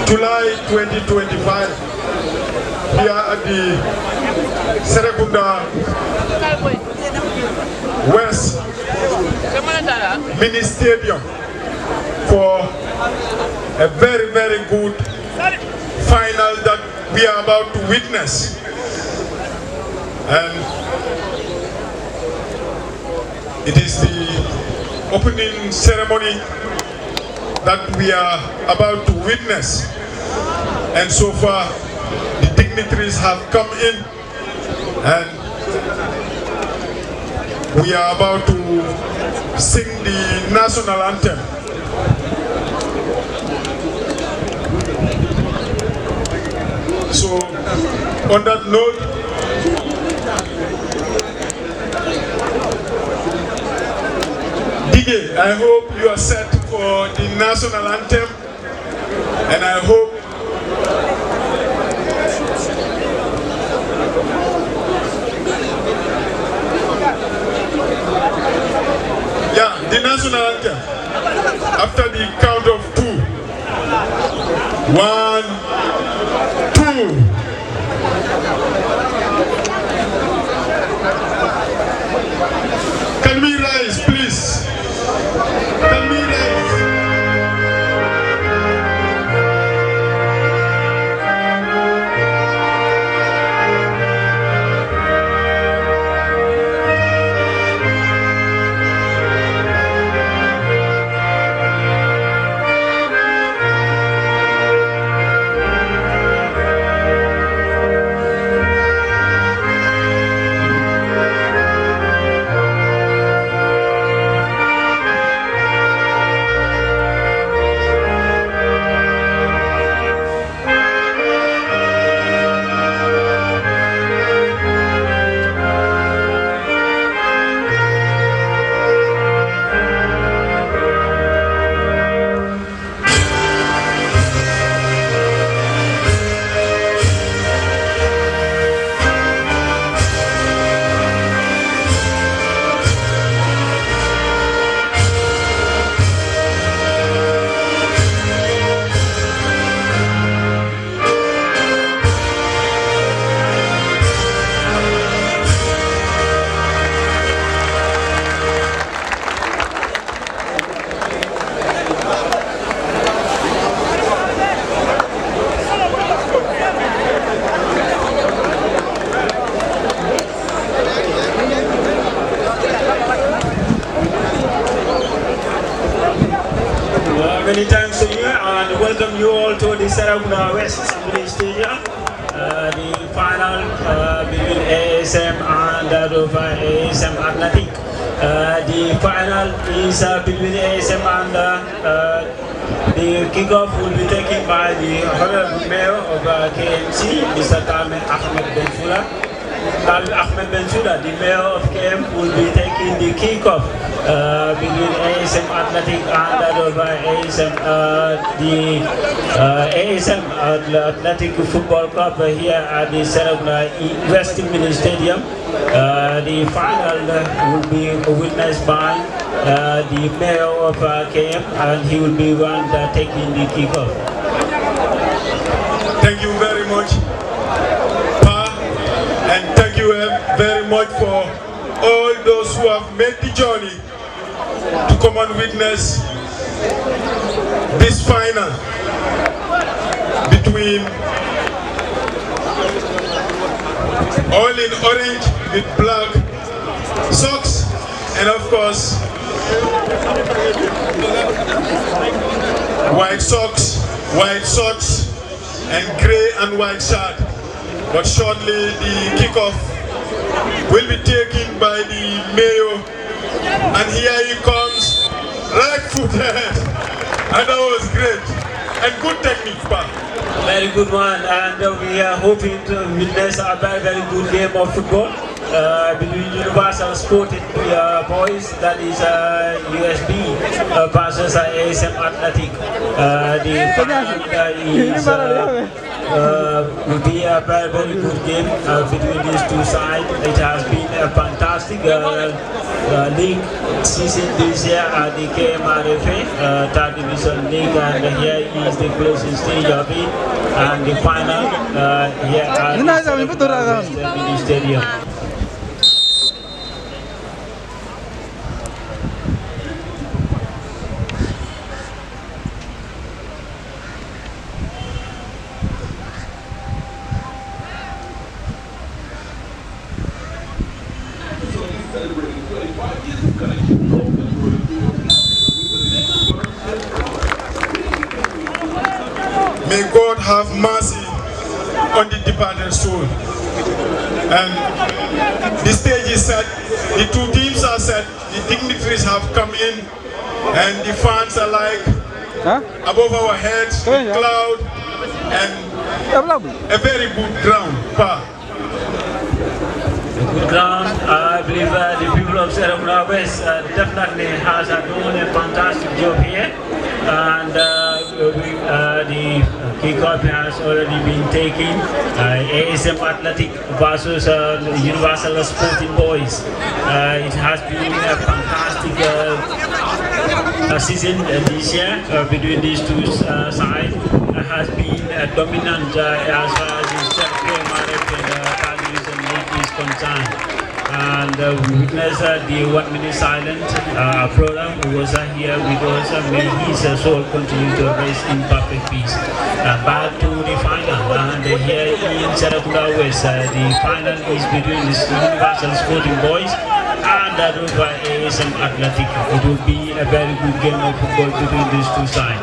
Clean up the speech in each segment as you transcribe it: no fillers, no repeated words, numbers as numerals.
July 2025, here at the Serekunda West Mini Stadium for a very, very good final that we are about to witness. And it is the opening ceremony that we are about to witness. And so far, the dignitaries have come in and we are about to sing the national anthem. So, on that note, DJ, I hope you are set for the national anthem, and I hope the national anthem. After the count of 2. 1, 2. Can we rise, please? Can we rise? Serakunda West Village Stadium. The final between ASM and ASM Athletic. The final is between ASM and the kickoff will be taken by the Honorable Mayor of KMC, Mr. Ahmed Bensouda. Ahmed Bensouda, the Mayor of KM, will be taking the kickoff between ASM Athletic and ASM, the ASM Athletic Football Club here at the Serakunda West Village Stadium. The final will be witnessed by the Mayor of KM, and he will be one taking the kickoff. Thank you very much, Pa, and thank you very much for all those who have made the journey to come and witness this final between all in orange with black socks and of course white socks and grey and white shirt. But shortly the kickoff will be taken by the mayor, and here he comes, right-footed, and that was great and good technique, Pa. Very good one, and we are hoping to witness a very good game of football between Universal Sporting Boys, that is USB versus ASM Athletic. The final will be a very good game between these two sides. It has been a fantastic league season this year at the KMRFA third division league, and here is the closing stage of it, and the final here at the Stadium. May God have mercy on the departed soul. And the stage is set, the two teams are set, the dignitaries have come in, and the fans are like above our heads, the cloud, and a very good ground. Good ground. I believe the people of Serakunda West definitely has done a fantastic job here, and the kickoff has already been taken. ASM Athletic versus Universal Sporting Boys. It has been a fantastic season this year between these two sides. It has been dominant as far as the concerned, and we witnessed the 1 minute silent program was here with us. May his soul continue to rest in perfect peace. Back to the final, and here in Serakunda West, the final is between the Universal Sporting Boys and ASM Athletic. It will be a very good game of football between these two sides.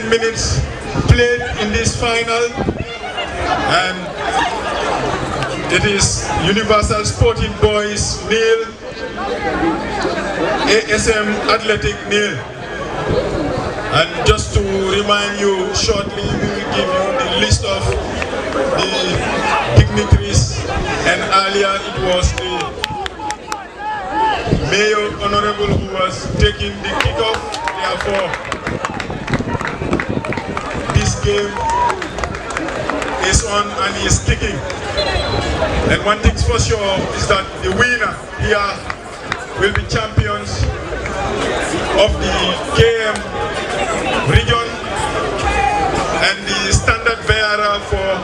10 minutes played in this final, and it is Universal Sporting Boys nil, ASM Athletic nil. And just to remind you shortly, we will give you the list of the dignitaries, and earlier it was the Mayor Honorable who was taking the kickoff. Therefore, this game is on and is kicking. And one thing for sure is that the winner here will be champions of the KM region and the standard bearer for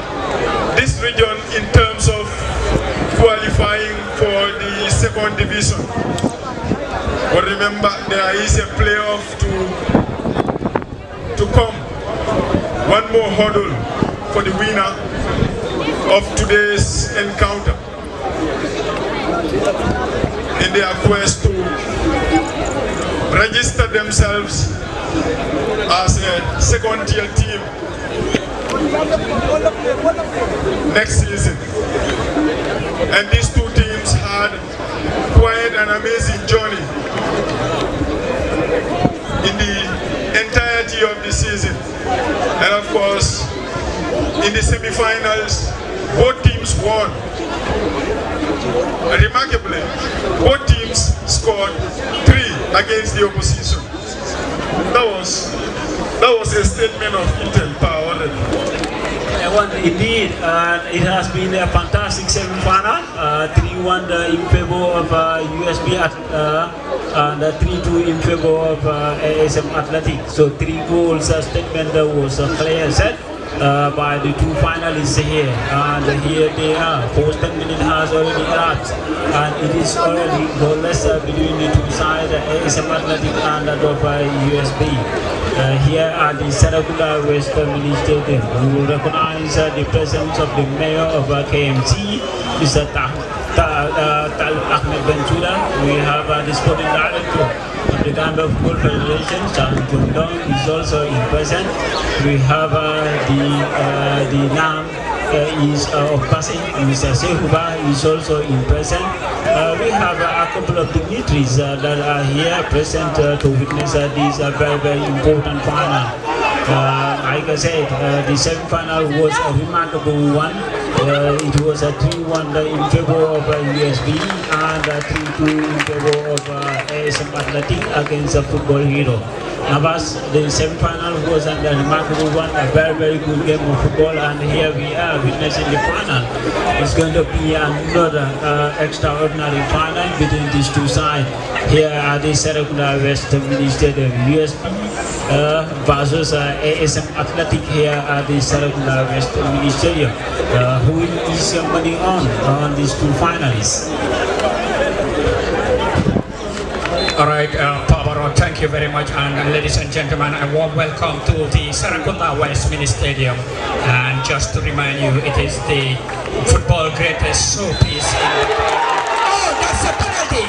this region in terms of qualifying for the second division. But remember, there is a playoff to come. One more hurdle for the winner of today's encounter in their quest to register themselves as a second-tier team next season. And these two teams had quite an amazing journey in the entirety of the season. And of course, in the semi-finals, both teams won. And remarkably, both teams scored 3 against the opposition. That was a statement of intent power. Indeed, it has been a fantastic semi-final. 3-1 in favor of USB and 3-2 in favor of ASM Athletic. So 3 goals statement was clear set by the 2 finalists here. And here they are. First 10 minutes has already elapsed, and it is already goalless between the 2 sides, ASM Athletic and that of USB. Here at the Sarakunda West Mini Stadium, we will recognize the presence of the mayor of KMC, Mr. Ahmed Bensouda. We have the sporting director of the Gambia Football Federation, Chan Jundong, is also in present. We have the NAM is of passing, Mr. Sehuba is also in present. We have a couple of dignitaries that are here present to witness this very, very important final. Like I said, the semi-final was a remarkable one. It was a 3-1 in favor of USB and 3-2 in favor of ASM Athletic against a football hero. Navas, the semi-final was a remarkable one, a very, very good game of football, and here we are witnessing the final. It's going to be another extraordinary final between these 2 sides. Here at the Sarakunda West Mini Stadium, USB versus ASM Athletic here at the Sarakunda West Mini Stadium. Who is your money on these 2 finalists? All right, Pabaro, thank you very much, and ladies and gentlemen, a warm welcome to the Sarakunda West Mini Stadium. And just to remind you, it is the football greatest showpiece in the world. Oh, that's a penalty!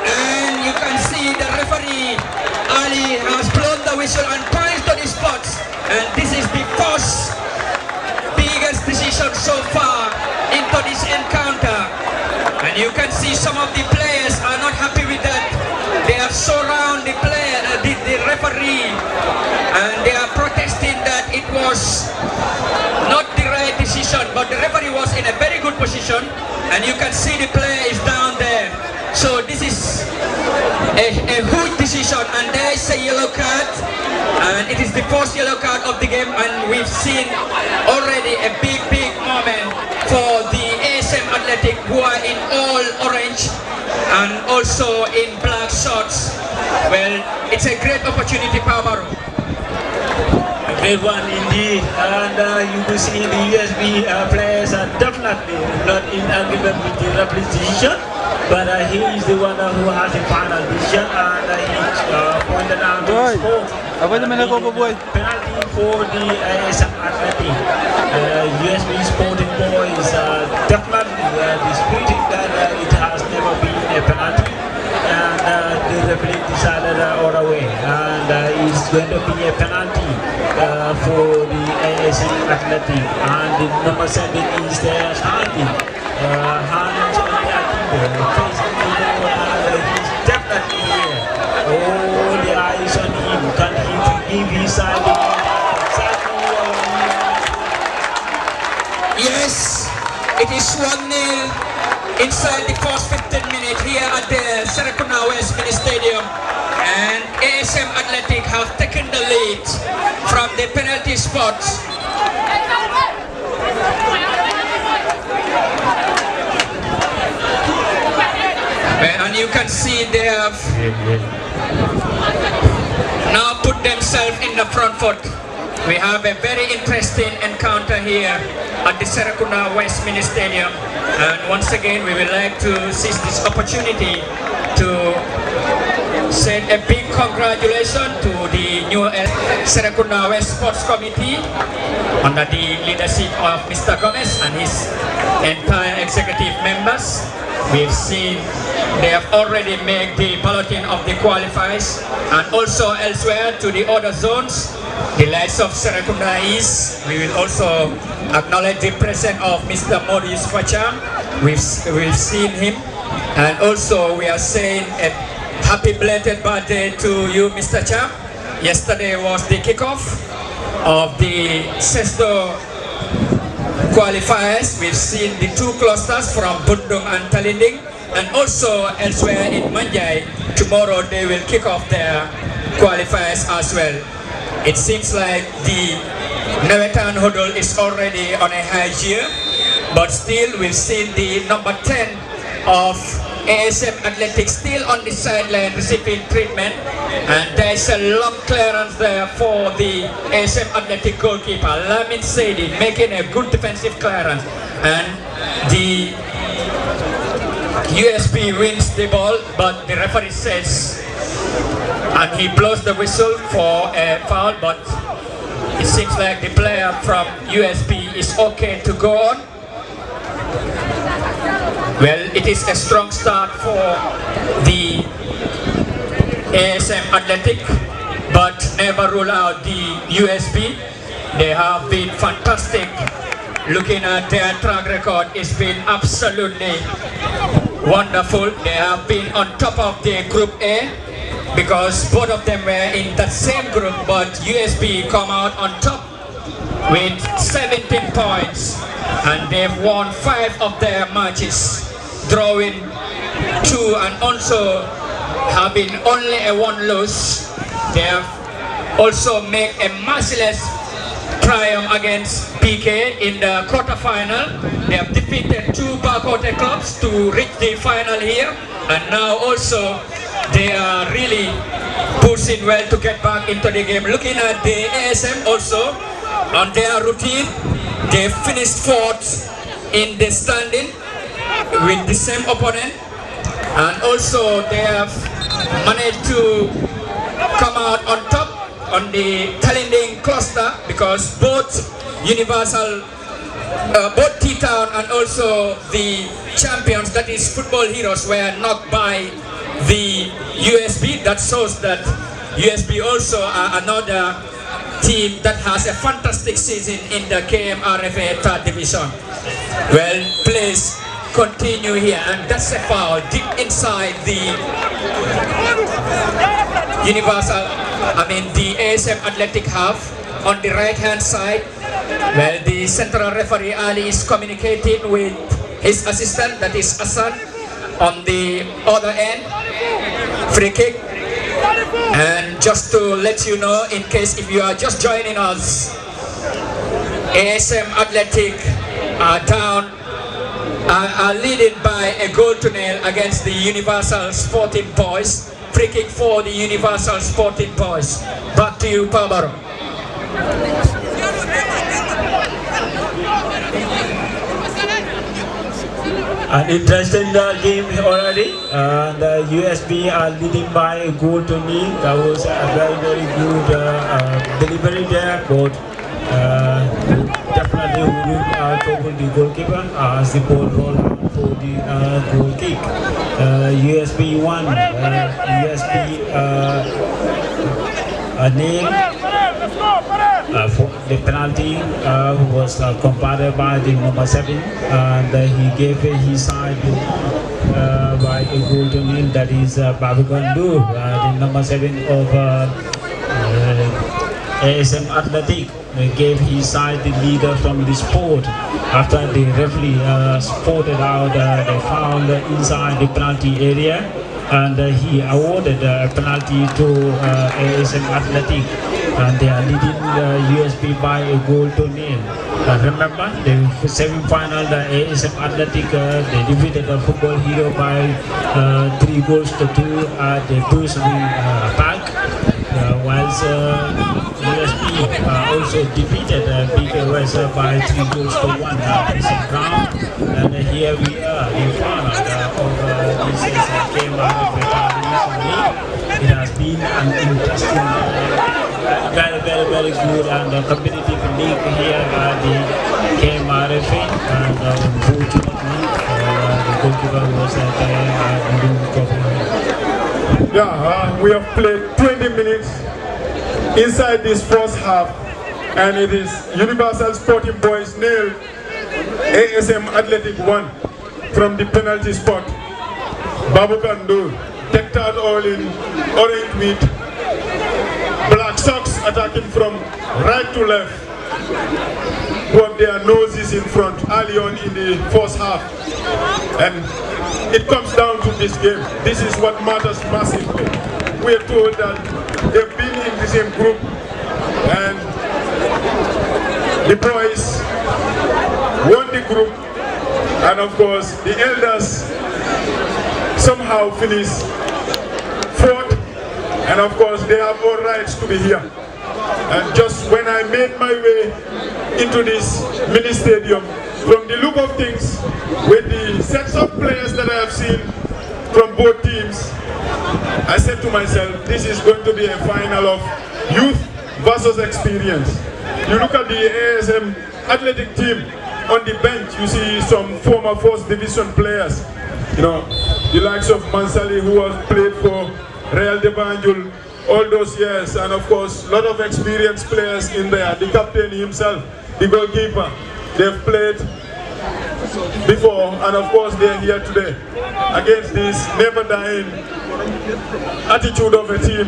And you can see the referee, Ali, has blown the whistle and points to the spots. And this is the first biggest decision so far into this encounter. And you can see some of the players are not happy with that. They are surround the player, the referee, and they are protesting that it was not the right decision, but the referee was in a very good position, and you can see the player is down there. So this is a huge decision, and there is a yellow card, and it is the first yellow card of the game, and we've seen already a big moment for the ASM Athletic, who are in all orange and also in black shorts. Well, it's a great opportunity, Pabaro. A great one indeed, and you will see the USB players are definitely not in agreement with the referee's decision, but he is the one who has the final decision, and he pointed out the score. Penalty for the ASM Athletic. USB Sporting Boys definitely disputing that it has never been a penalty, and the referee decided other way, and it's going to be a penalty for the ASM Athletic, and the number 7 is Handy. Hands on the Akimbo, facing the ball, and he's definitely here. All the eyes on him. Can he give his side? Yes, it is 1-0 inside the first 15 minutes here at the Serekunda West Mini Stadium, and ASM Athletic have taken the lead from the penalty spot. And you can see they have now put themselves in the front foot. We have a very interesting encounter here at the Serekunda West Mini Stadium, and once again we would like to seize this opportunity to send a big congratulations to the new Serekunda West Sports Committee under the leadership of Mr. Gomez and his entire executive members. We've seen they have already made the balloting of the qualifiers, and also elsewhere to the other zones. The likes of Serekunda East, we will also acknowledge the presence of Mr. Maurice Facham. We've seen him, and also we are saying a happy belated birthday to you, Mr. Cham. Yesterday was the kickoff of the Sesto qualifiers. We've seen the 2 clusters from Bundung and Talinding, and also elsewhere in Manjai. Tomorrow they will kick off their qualifiers as well. It seems like the Nawetan Hodol is already on a high gear, but still we've seen the number 10 of ASM Athletics still on the sideline receiving treatment, and there's a long clearance there for the ASM Athletic goalkeeper Lamin Saidi, making a good defensive clearance, and the USB wins the ball, but the referee says, and he blows the whistle for a foul, but it seems like the player from USB is okay to go on. Well, it is a strong start for the ASM Athletic, but never rule out the USB. They have been fantastic. Looking at their track record, it's been absolutely wonderful. They have been on top of the Group A, because both of them were in that same group, but USB come out on top with 17 points, and they've won 5 of their matches, drawing 2 and also having only a 1 loss. They have also made a merciless triumph against PK in the quarterfinal. They have defeated 2 Bakote clubs to reach the final here, and now also they are really pushing well to get back into the game. Looking at the ASM also, on their routine, they finished 4th in the standing with the same opponent, and also they have managed to come out on top on the Talinding cluster, because both Universal, both T-Town and also the champions, that is Football Heroes, were knocked by the USB. That shows that USB also are another team that has a fantastic season in the KMRFA 3rd division. Well, please continue here, and that's a foul deep inside the the ASM Athletic half on the right hand side. Well, the central referee Ali is communicating with his assistant, that is Hassan, on the other end. Free kick. And just to let you know, in case if you are just joining us, ASM Athletic are down, are leading by a goal to nil against the Universal Sporting Boys. Free kick for the Universal Sporting Boys. Back to you, Pabaro. An interesting game already, and USB are leading by a goal to nil. That was a very, very good delivery there, but definitely we will out over the goalkeeper as the ball rolled out for the goal kick. USB 1, USB name for the penalty was combated by the number 7, and he gave his side by a goal to nil, that is Babagandu, the number 7 of ASM Athletic. Gave his side the leader from the sport after the referee spotted out the foul inside the penalty area, and he awarded a penalty to ASM Athletic, and they are leading USB by a goal to nil. Remember the semi-final, the ASM Athletic they defeated the Football Hero by 3 goals to 2 at the Bushman Park, whilst USB also defeated BKS by 3 goals to 1 at the ground. And here we are, the final of this game recently. It has been an interesting, very good and competitive league here at the game RFA, and unfortunately the goalkeeper was Yeah, we have played 20 minutes inside this first half, and it is Universal Sporting Boys nil, ASM Athletic 1 from the penalty spot. Babu Kandu decked out all in orange meat, black socks attacking from right to left, got their noses in front early on in the first half, and it comes down to this game. This is what matters massively. We are told that they've been in the same group, and the boys won the group, and of course the elders somehow finished 4th, and of course they have all rights to be here. And just when I made my way into this mini stadium, from the look of things, with the sets of players that I have seen from both teams, I said to myself, this is going to be a final of youth versus experience. You look at the ASM Athletic team, on the bench you see some former 1st division players, you know, the likes of Mansali, who has played for Real de Banjul all those years, and of course a lot of experienced players in there, the captain himself, the goalkeeper. They've played before, and of course they're here today against this never-dying attitude of a team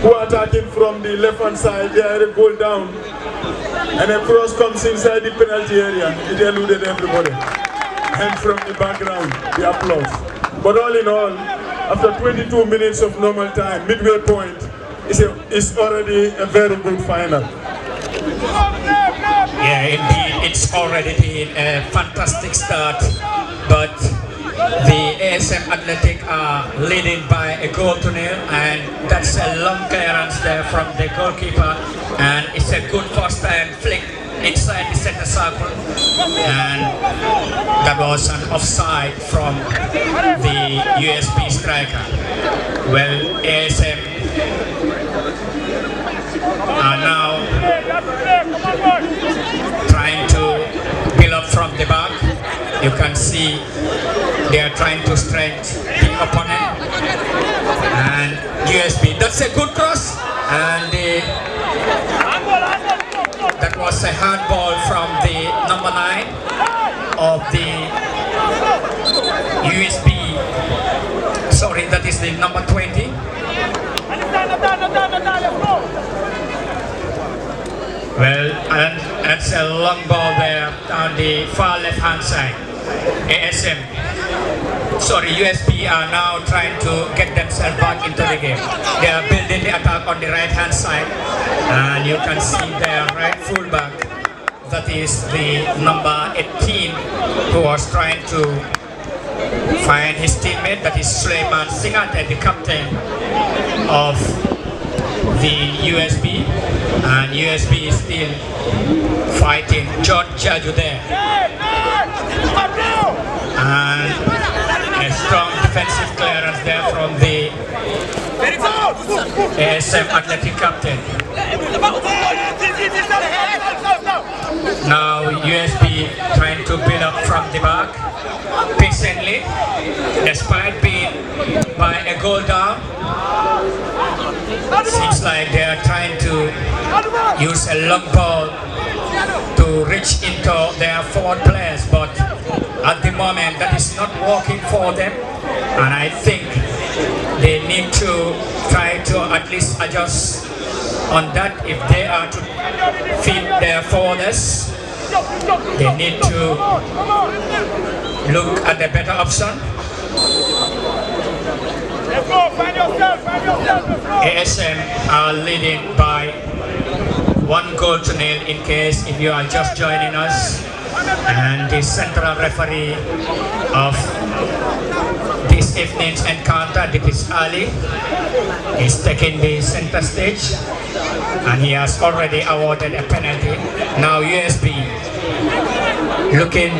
who are attacking from the left-hand side. They are a goal down, and a cross comes inside the penalty area. It eluded everybody, and from the background, the applause. But all in all, after 22 minutes of normal time, midway point, it's already a very good final. Yeah, indeed, it's already been a fantastic start, but the ASM Athletic are leading by a goal to nil, and that's a long clearance there from the goalkeeper, and it's a good first time flick inside the center circle, and that was an offside from the USB striker. Well, ASM are now trying to build up from the back. You can see they are trying to strengthen the opponent, and USB, that's a good cross, and that was a hard ball from the number 9 of the USB. Sorry, that is the number 20. Well, and that's a long ball there on the far left hand side. ASM, sorry, USB are now trying to get themselves back into the game. They are building the attack on the right hand side, and you can see their right fullback, that is the number 18, who was trying to find his teammate, that is Suleiman Singate, the captain of the USB, and USB is still fighting George Jaju there. And a strong defensive clearance there from the ASM Athletic captain. Now USB trying to build up from the back. back patiently, despite being by a goal down. Seems like they are trying to use a long ball to reach into their forward players, but at the moment that is not working for them, and I think they need to try to at least adjust on that. If they are to feed their forwarders, they need to look at the better option. ASM are leading by 1-0 in case if you are just joining us, and the central referee of this evening's encounter, Dipis Ali, is taking the center stage, and he has already awarded a penalty. Now USB looking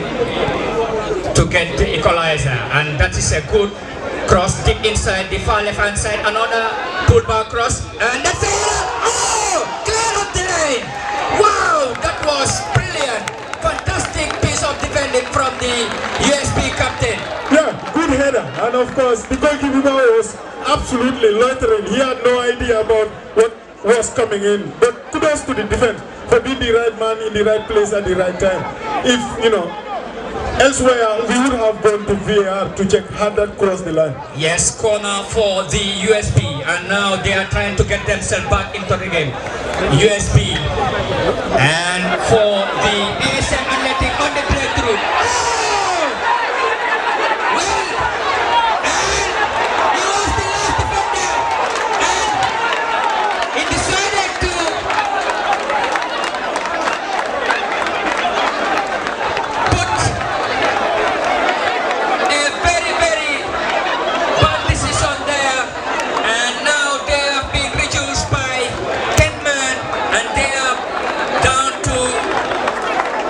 to get the equalizer, and that is a good cross deep inside the far left hand side. Another pullback cross, and that's it. Oh, clear up the lane. Wow, that was brilliant. Fantastic piece of defending from the USB captain. Yeah, good header, and of course the goalkeeper was absolutely loitering. He had no idea about what was coming in. But kudos to the defense for being the right man in the right place at the right time. If elsewhere we would have gone to VAR to check had that crossed the line. Yes, corner for the USB, and now they are trying to get themselves back into the game. USB, and for the ASM Athletic on the breakthrough. Oh! Well, and he was the last defender, and he decided to put a very, very bad decision there, and now they have been reduced by 10 men, and they are down to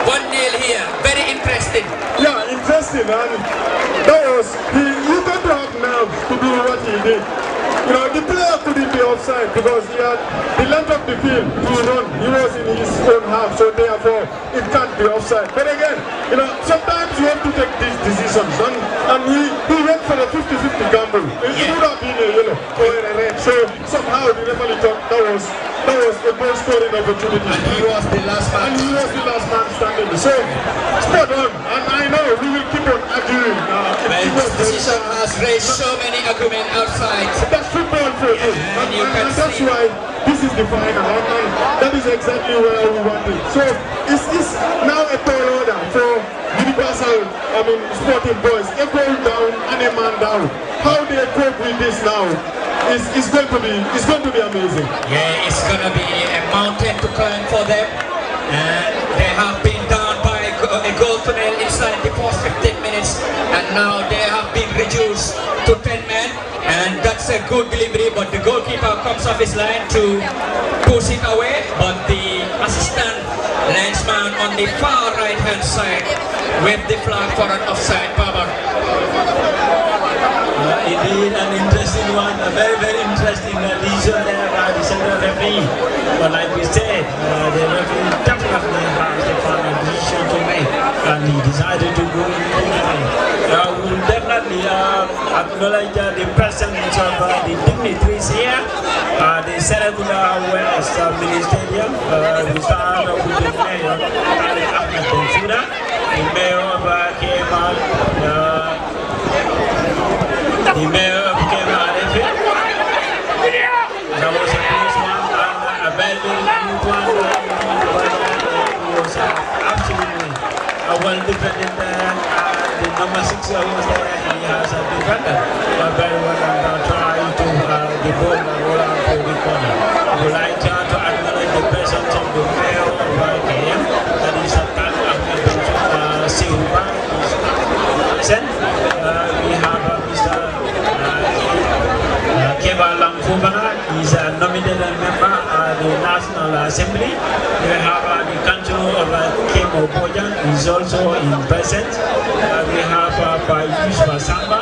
1-0 here. Very interesting. Yeah, interesting, and that was you got to have nerve to do what he did. The player couldn't be offside because he had the length of the field to run. He was in his own half, so therefore it can't be offside. But again, sometimes you have to take these decisions, and he went for a 50-50 gamble. It would have been a yellow or a red. So somehow the referee thought that was a goal scoring opportunity. And he was the last man. And he was the last man standing. So spot on, and I know we will keep on arguing. This decision has raised so many arguments outside. That's football for you. And that's why this is the final, and that is exactly where we want it. So it's now a tall order for Universal, Sporting Boys. A goal down and a man down. How they cope with this now is going to be amazing. Yeah, it's going to be a mountain to climb for them, and they have been down by a goal to nil inside the first 15 minutes, and now they have been reduced to 10 men, and that's a good delivery, but the goalkeeper comes off his line to push it away, but the assistant linesman on the far right hand side with the flag for an offside. Baba. Indeed, an interesting one, a very, very interesting decision there by the central referee. But like we said, the referee definitely has the final decision to make, and he decided to go in the game. We will definitely acknowledge the presence of the dignitaries here, the Serekunda West Mini Stadium. We start with the mayor, Ahmed Bensouda, the mayor of Kemal. The mayor of Kemal. That was a close one, and a very, very good one. He was absolutely well defended there. The number 6 was there. He has defended very well and trying to the ball roll out to the corner. I would like to acknowledge the presence of the mayor of KM, that is Ahmed Silva. We have Mr. Keba Lamfubana, is a nominated member of the National Assembly. We have the councillor of Kemo Bojan, is also in presence. We have Yusuf Samba,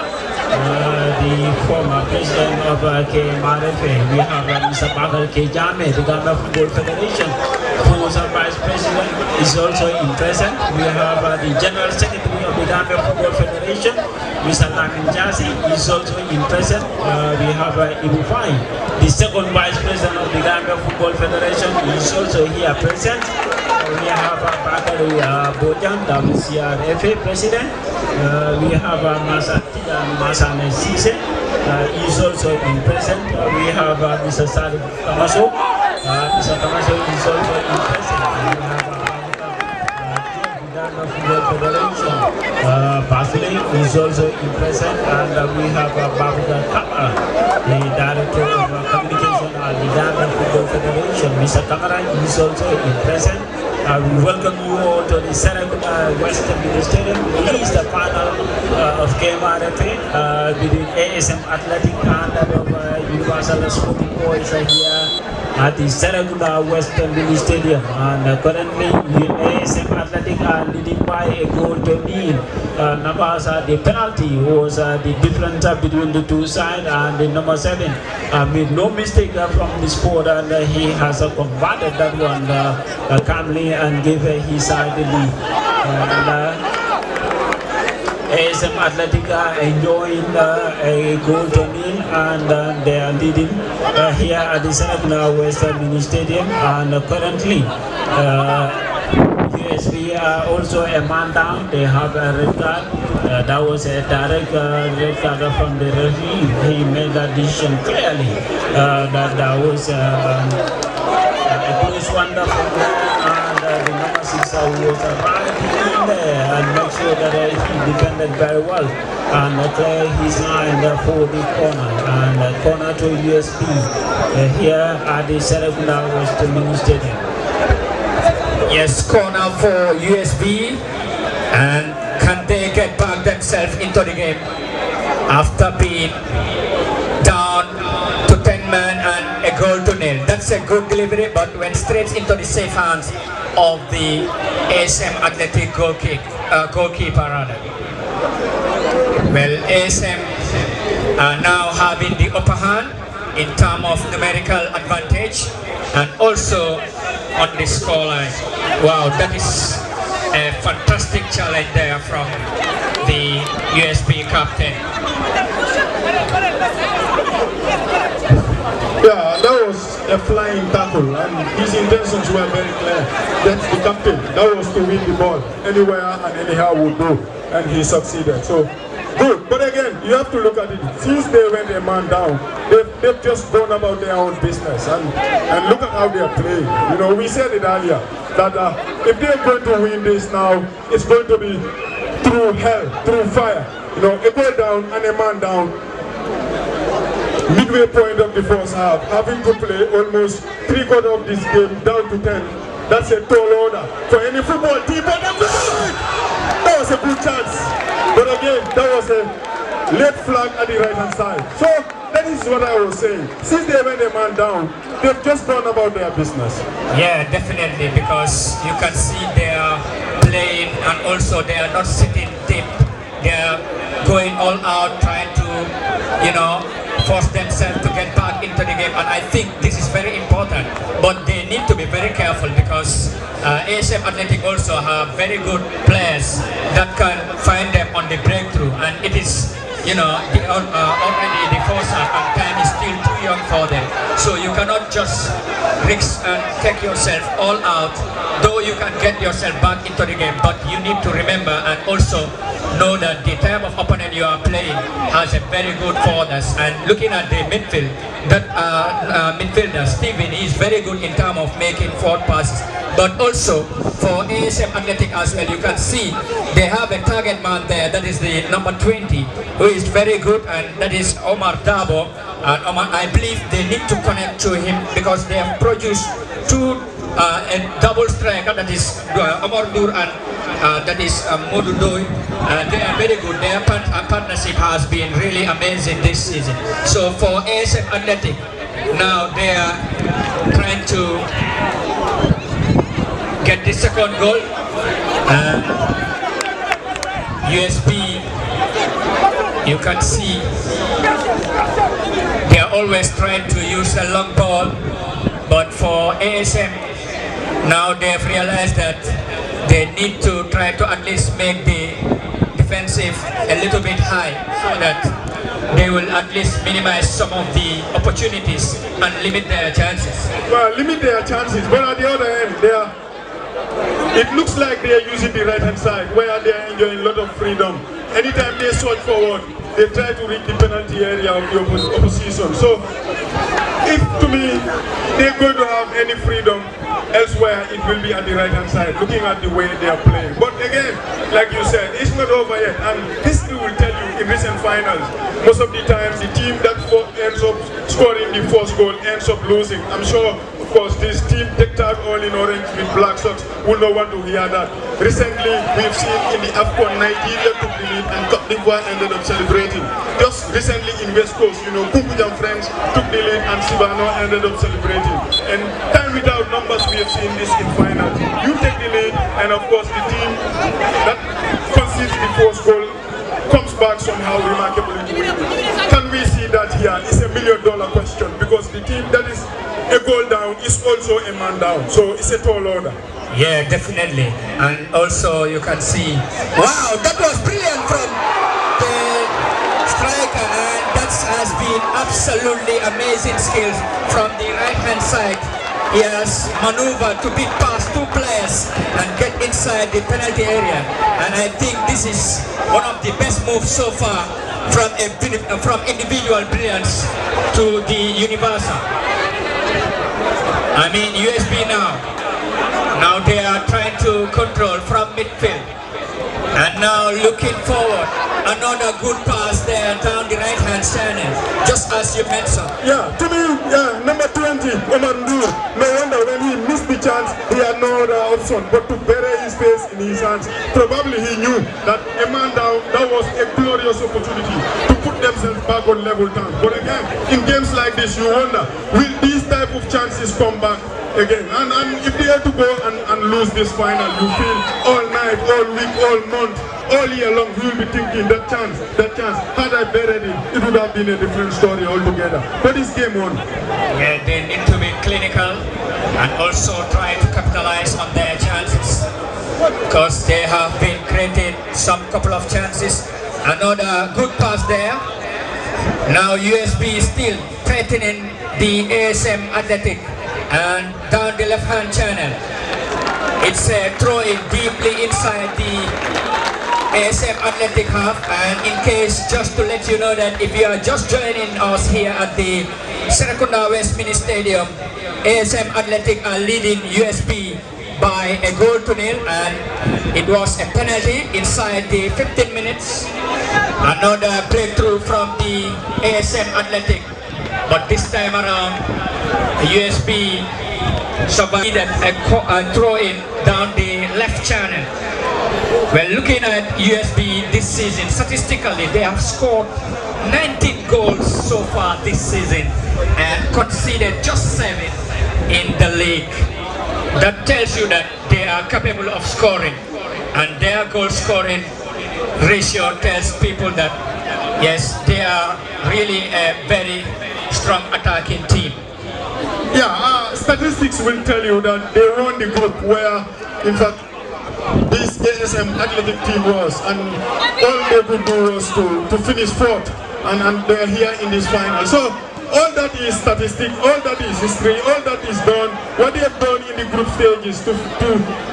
the former president of KMRFA. We have Mr. Bakar Kejame, the Ghana Football Federation, who is a vice president, is also in presence. We have the general secretary of the the Gambia Football Federation, Mr. Lamin Jasi, is also in present. We have Ibu Fai, the second vice president of the Gambia Football Federation, is also here present. We have Bakari Bojan, the CRFA president. We have Masane Sise, is also in present. We have Mr. Salif Kamaso. Mr. Kamaso is also in present. We have the Football Federation. Basley is also in present. And we have Babuka Kamara, the director of communication at the Ghana Football Federation. Mr. Kamara is also in present. We welcome you all to the Serakunda Western Stadium. It is the final of KMRFA between ASM Athletic and Universal Sporting Boys here at the Serakunda Western Stadium. And currently, ASM Athletic are leading by a goal to nil. Nabasa, the penalty was the difference between the two sides, and the number 7 made no mistake from the sport, and he has converted that one calmly and gave his side the lead. ASM Athletic are enjoying a goal to nil, and they are leading here at the Serakunda Western Mini Stadium. And currently, USB are also a man down. They have a red card. That was a direct red card from the referee. He made that decision clearly. That was a close one from there, and the number 6 was right in there and make sure that he defended very well and clear his line for the corner, and corner to USP here at the Serakunda Western Mini Stadium. Yes, corner for USB, and can they get back themselves into the game after being down to 10 men and a goal to nil? That's a good delivery, but went straight into the safe hands of the ASM Athletic goalkeeper rather. Well, ASM are now having the upper hand in terms of numerical advantage and also on the scoreline. Wow, that is a fantastic challenge there from the USB captain. Yeah, that was a flying tackle, and his intentions were very clear. That's the captain. That was to win the ball anywhere and anyhow would do, and he succeeded. So good, but again, you have to look at it. Since they went a man down, they've just gone about their own business, and look at how they are playing. You know, we said it earlier that if they're going to win this now, it's going to be through hell, through fire. You know, a goal down and a man down. Midway point of the first half, having to play almost 3/4 of this game down to 10. That's a tall order for any football team. But that was a good chance. But again, that was a late flag at the right hand side. So that is what I was saying. Since they went a man down, they've just gone about their business. Yeah, definitely, because you can see they are playing and also they are not sitting deep. They are going all out, trying to, you know, force themselves to get back into the game, and I think this is very important. But they need to be very careful because ASM Athletic also have very good players that can find them on the breakthrough, and it is, you know, already the first half and time is still too young for them. So you cannot just risk and take yourself all out, though you can get yourself back into the game, but you need to remember and also know that the type of opponent you are playing has a very good forwards. And looking at the midfield, that midfielder Steven is very good in terms of making forward passes, but also for ASM Athletic as well, you can see they have a target man there, that is the number 20, who is very good, and that is Omar Dabo. Omar, I believe they need to connect to him because they have produced two a double striker, that is Omar Dur and that is Modu Doi. They are very good. Their partnership has been really amazing this season. So for ASM Athletic, now they are trying to get the second goal. USB, you can see they are always trying to use a long ball, but for ASM, now they have realized that they need to try to at least make the defensive a little bit high so that they will at least minimize some of the opportunities and limit their chances. Well, limit their chances, but at the other end, it looks like they are using the right-hand side where they are enjoying a lot of freedom. Anytime they surge forward, they try to reach the penalty area of the opposition. So, if to me, they're going to have any freedom elsewhere, it will be at the right-hand side, looking at the way they are playing. But again, like you said, it's not over yet. And history will tell you in recent finals, most of the times the team that ends up scoring the first goal ends up losing. I'm sure, of course, this team decked out all in orange with black socks will not want to hear that. Recently, we've seen in the AFCON, Nigeria took the lead and Cote d'Ivoire ended up celebrating. Just recently in West Coast, Kumbujan friends took the lead and Sibano ended up celebrating. And time without numbers, we have seen this in final. You take the lead, and of course the team that concedes the first goal comes back somehow remarkably to win. Can we see that here? It's $1 million question, because the team that is a goal down is also a man down. So it's a tall order. Yeah, definitely. And also you can see, wow, that was brilliant from the striker, and that has been absolutely amazing skills from the right hand side. He has maneuvered to beat past two players and get inside the penalty area, and I think this is one of the best moves so far from individual brilliance to the universal. I mean USB now they are trying to control from midfield, and now looking forward, another good pass there down the right hand channel, just as you mentioned. Yeah, to me, number 20, Omar Ndur, no wonder when he missed the chance, he had no other option but to bury his face in his hands. Probably he knew that a man down, that was a glorious opportunity to put themselves back on level terms. But again, in games like this, you wonder, will these type of chances come back again? And if they have to go and lose this final, you feel all night, all week, all month, all year long, you will be thinking that chance, had I buried it, it would have been a different story altogether. But it's game on. Yeah, they need to be clinical and also try to capitalize on their chances, because they have been created some couple of chances. Another good pass there. Now USB is still threatening the ASM Athletic, and down the left hand channel it's a throw in deeply inside the ASM Athletic half. And in case, just to let you know that if you are just joining us here at the Serakunda West Mini Stadium, ASM Athletic are leading USB by a goal to nil, and it was a penalty inside the 15 minutes. Another breakthrough from the ASM Athletic, but this time around USB survived a throw in down the left channel. Well, looking at USB this season, statistically they have scored 19 goals so far this season and conceded just 7 in the league. That tells you that they are capable of scoring, and their goal scoring ratio tells people that yes, they are really a very strong attacking team. Yeah, statistics will tell you that they won the group where, in fact, this ASM Athletic team was, and all they could do was to finish fourth, and they're here in this final. So all that is statistic, all that is history, all that is done, what they have done in the group stages to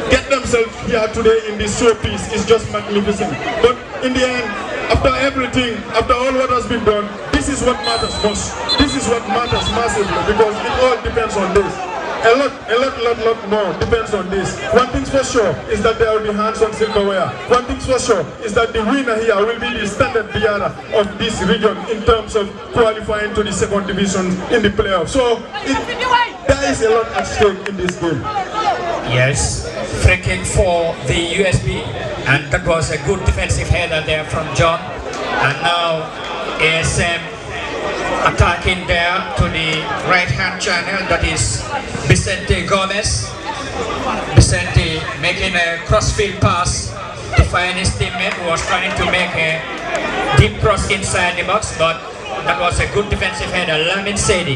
get themselves here today in this showpiece is just magnificent. But in the end, after everything, after all what has been done, this is what matters most. This is what matters massively, because it all depends on this. A lot more depends on this. One thing for sure is that there will be hands on silverware. One thing for sure is that the winner here will be the standard bearer of this region in terms of qualifying to the second division in the playoffs. So there is a lot at stake in this game. Yes, free kick for the USB, and that was a good defensive header there from John. And now ASM attacking there to the right hand channel, that is Vicente Gomez. Vicente making a crossfield pass to find his teammate who was trying to make a deep cross inside the box, but that was a good defensive header. Lamin Sedi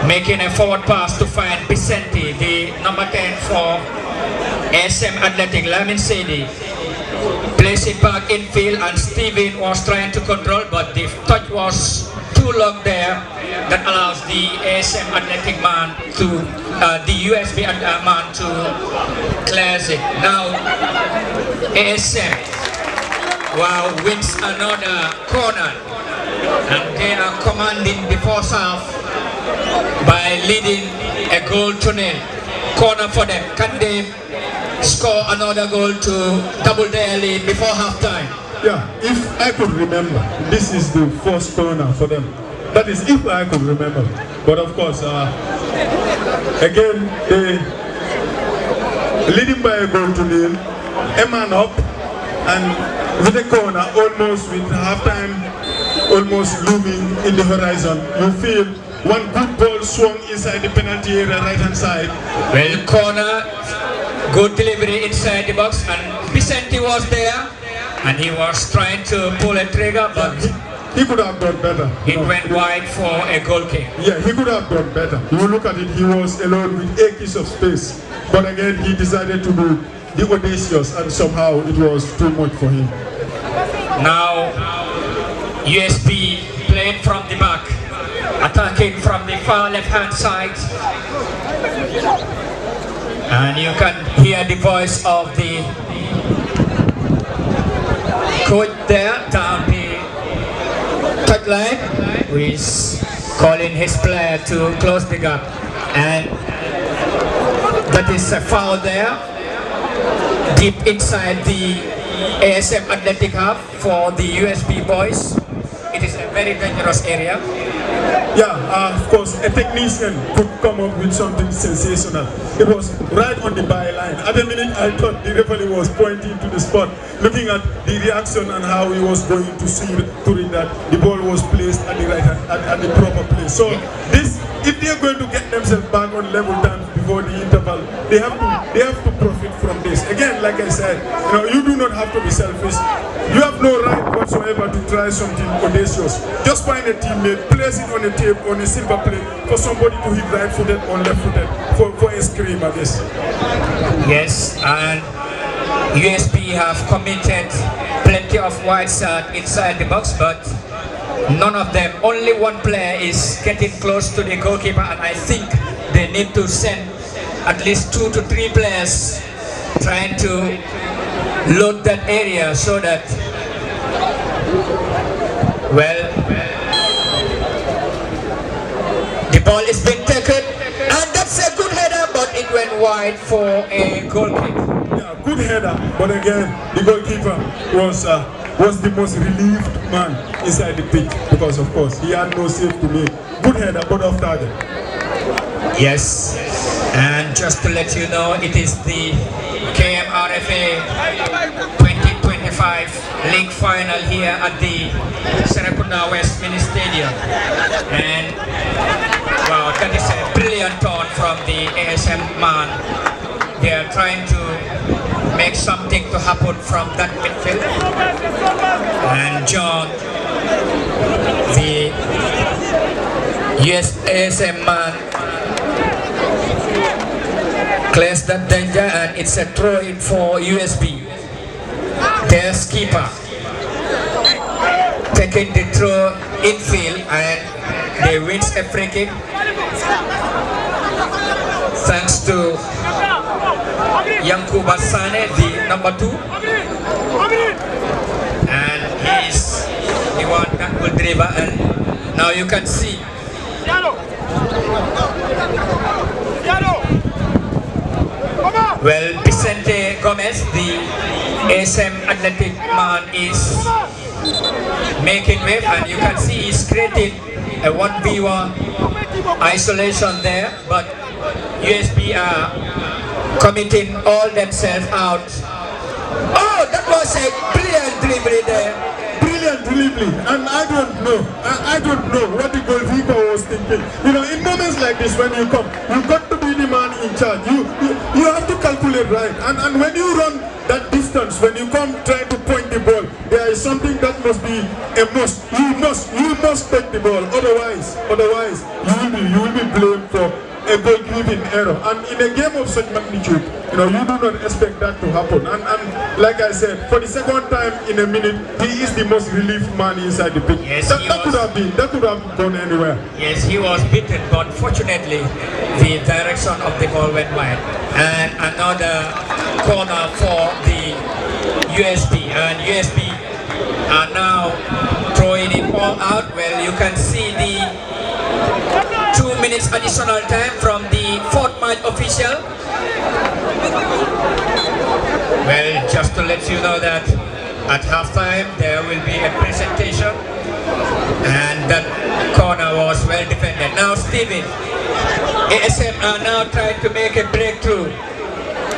making a forward pass to find Vicente, the number 10 for ASM Athletic. Lamin Sedi Place it back in field, and Steven was trying to control, but the touch was too long there. That allows the ASM athletic man to, the USB man to clear it. Now ASM, wow, wins another corner, and they are commanding the first half by leading a goal to nil. Corner for them. Can they score another goal to double their lead before halftime? Yeah, if I could remember, this is the first corner for them. That is if I could remember. But of course, again, they leading by a goal to nil, a man up, and with a corner almost with halftime almost looming in the horizon, you feel one good ball swung inside the penalty area right hand side. Well, corner, good delivery inside the box, and Vicente was there, and he was trying to pull a trigger, but he could have done better. It went wide for a goal kick. Yeah, he could have done better. You look at it, he was alone with acres of space, but again he decided to do the audacious, and somehow it was too much for him. Now USB playing from the back, attacking from the far left hand side, and you can hear the voice of the coach there down the touchline, who is calling his player to close the gap, and that is a foul there deep inside the ASM athletic half for the USB boys. It is a very dangerous area. Yeah, of course, a technician could come up with something sensational. It was right on the byline. At a minute, I thought the referee was pointing to the spot, looking at the reaction and how he was going to see to it that the ball was placed at the right at the proper place. So this, if they are going to get themselves back on level terms before the interval, they have to profit from this. Again, like I said, you do not have to be selfish. You have no right whatsoever to try something audacious. Just find a teammate, place it on a tape, on a silver plate for somebody to hit right-footed or left-footed for a scream at this. Yes, and USB have committed plenty of wide shots inside the box, but none of them, only one player is getting close to the goalkeeper, and I think they need to send at least 2 to 3 players trying to load that area so that, well, the ball is being taken, and that's a good header, but it went wide for a goal kick. Yeah, good header, but again, the goalkeeper was the most relieved man inside the pitch because, of course, he had no save to make. Good header, but off target. Yes, and just to let you know, it is the KMRFA 2025 league final here at the Serakunda West Mini Stadium, and wow, that is a brilliant turn from the ASM man. They are trying to make something to happen from that midfield, and John, the ASM man, clears that danger, and it's a throw-in for USB. Their skipper taking the throw infield, and they win a free kick thanks to Yankuba Sane, the number 2, and he's the one that will deliver, and now you can see well, Vicente Gomez, the ASM athletic man, is making wave, and you can see he's creating a 1v1 isolation there, but USB are committing all themselves out. Oh, that was a brilliant delivery there. Brilliant delivery, and I don't know what the goalkeeper was thinking. In moments like this, when you come, you've got to be the man in charge. You have to calculate right, and when you run that distance, when you come try to point the ball, there is something that must be a must. You must take the ball. Otherwise, you will be blamed for a goal-giving error. And in a game of such magnitude, you do not expect that to happen. And like I said, for the second time in a minute, he is the most relieved man inside the pitch. Yes, that could have gone anywhere. Yes, he was beaten, but fortunately, the direction of the ball went wide. And another corner for the USB, and USB are now throwing it all out. Well, you can see the 2 minutes additional time from the fourth match official. Well, just to let you know that at halftime there will be a presentation, and that corner was well defended. Now Steven, ASM are now trying to make a breakthrough.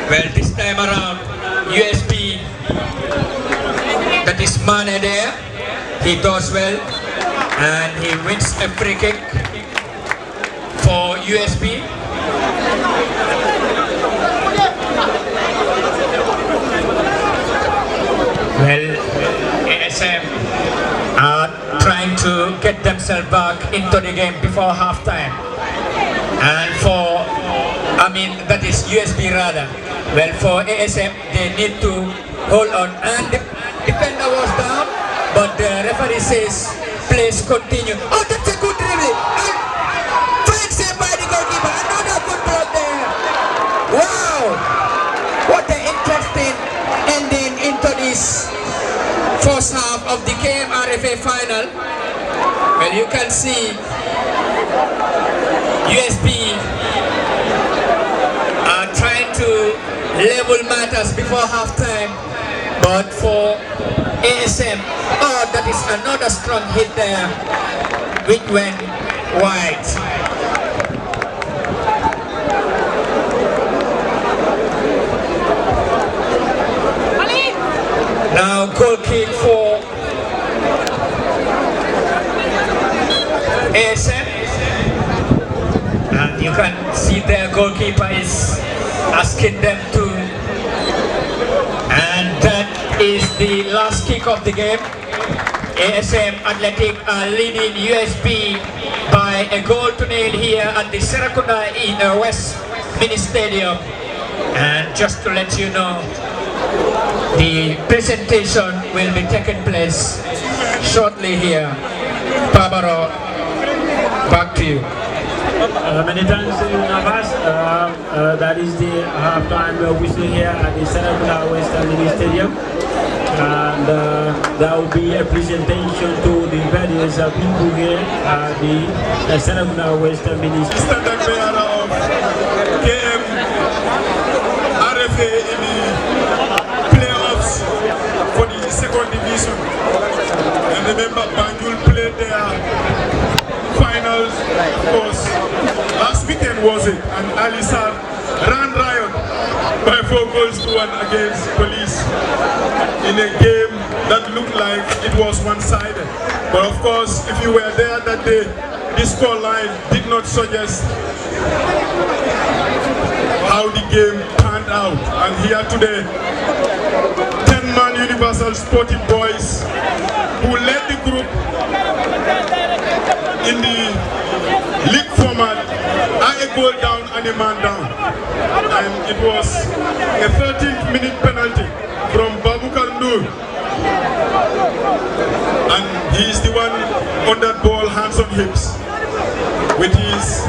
Well, this time around, USB, that is Mane there, he does well, and he wins a free kick for USB. Well, ASM are trying to get themselves back into the game before halftime. And that is USB rather. Well, for ASM, they need to hold on. And the defender was down, but the referee says, please continue. Oh, that's a good dribbling. Fine save by the goalkeeper. Another good block there. Wow! What an interesting ending into this first half of the KMRFA final. Well, you can see USB are trying to level matters before halftime, but for ASM, oh, that is another strong hit there, which went wide. Now goal kick for ASM, and you can see their goalkeeper is asking them to, and that is the last kick of the game. ASM Athletic are leading USB by a goal to nil here at the Serakunda in West Mini Stadium. And just to let you know, the presentation will be taking place shortly here. Barbaro, back to you. Many thanks, Navas. That is the halftime whistle here at the Serakunda West Mini Stadium. And there will be a presentation to the various people here at the Serakunda West Mini Stadium. Standard bearer of KM RFA in the playoffs for the second division. And remember, Banjul played their finals, of course, last weekend was it, and Alisar ran riot by 4-1 against Police in a game that looked like it was one-sided. But of course, if you were there that day, this score line did not suggest how the game panned out. And here today, 10-man Universal Sporting Boys, who led the group in the league format, are a goal down and a man down. And it was a 13th-minute penalty from Babu Kandur. And he is the one on that ball, hands on hips, with his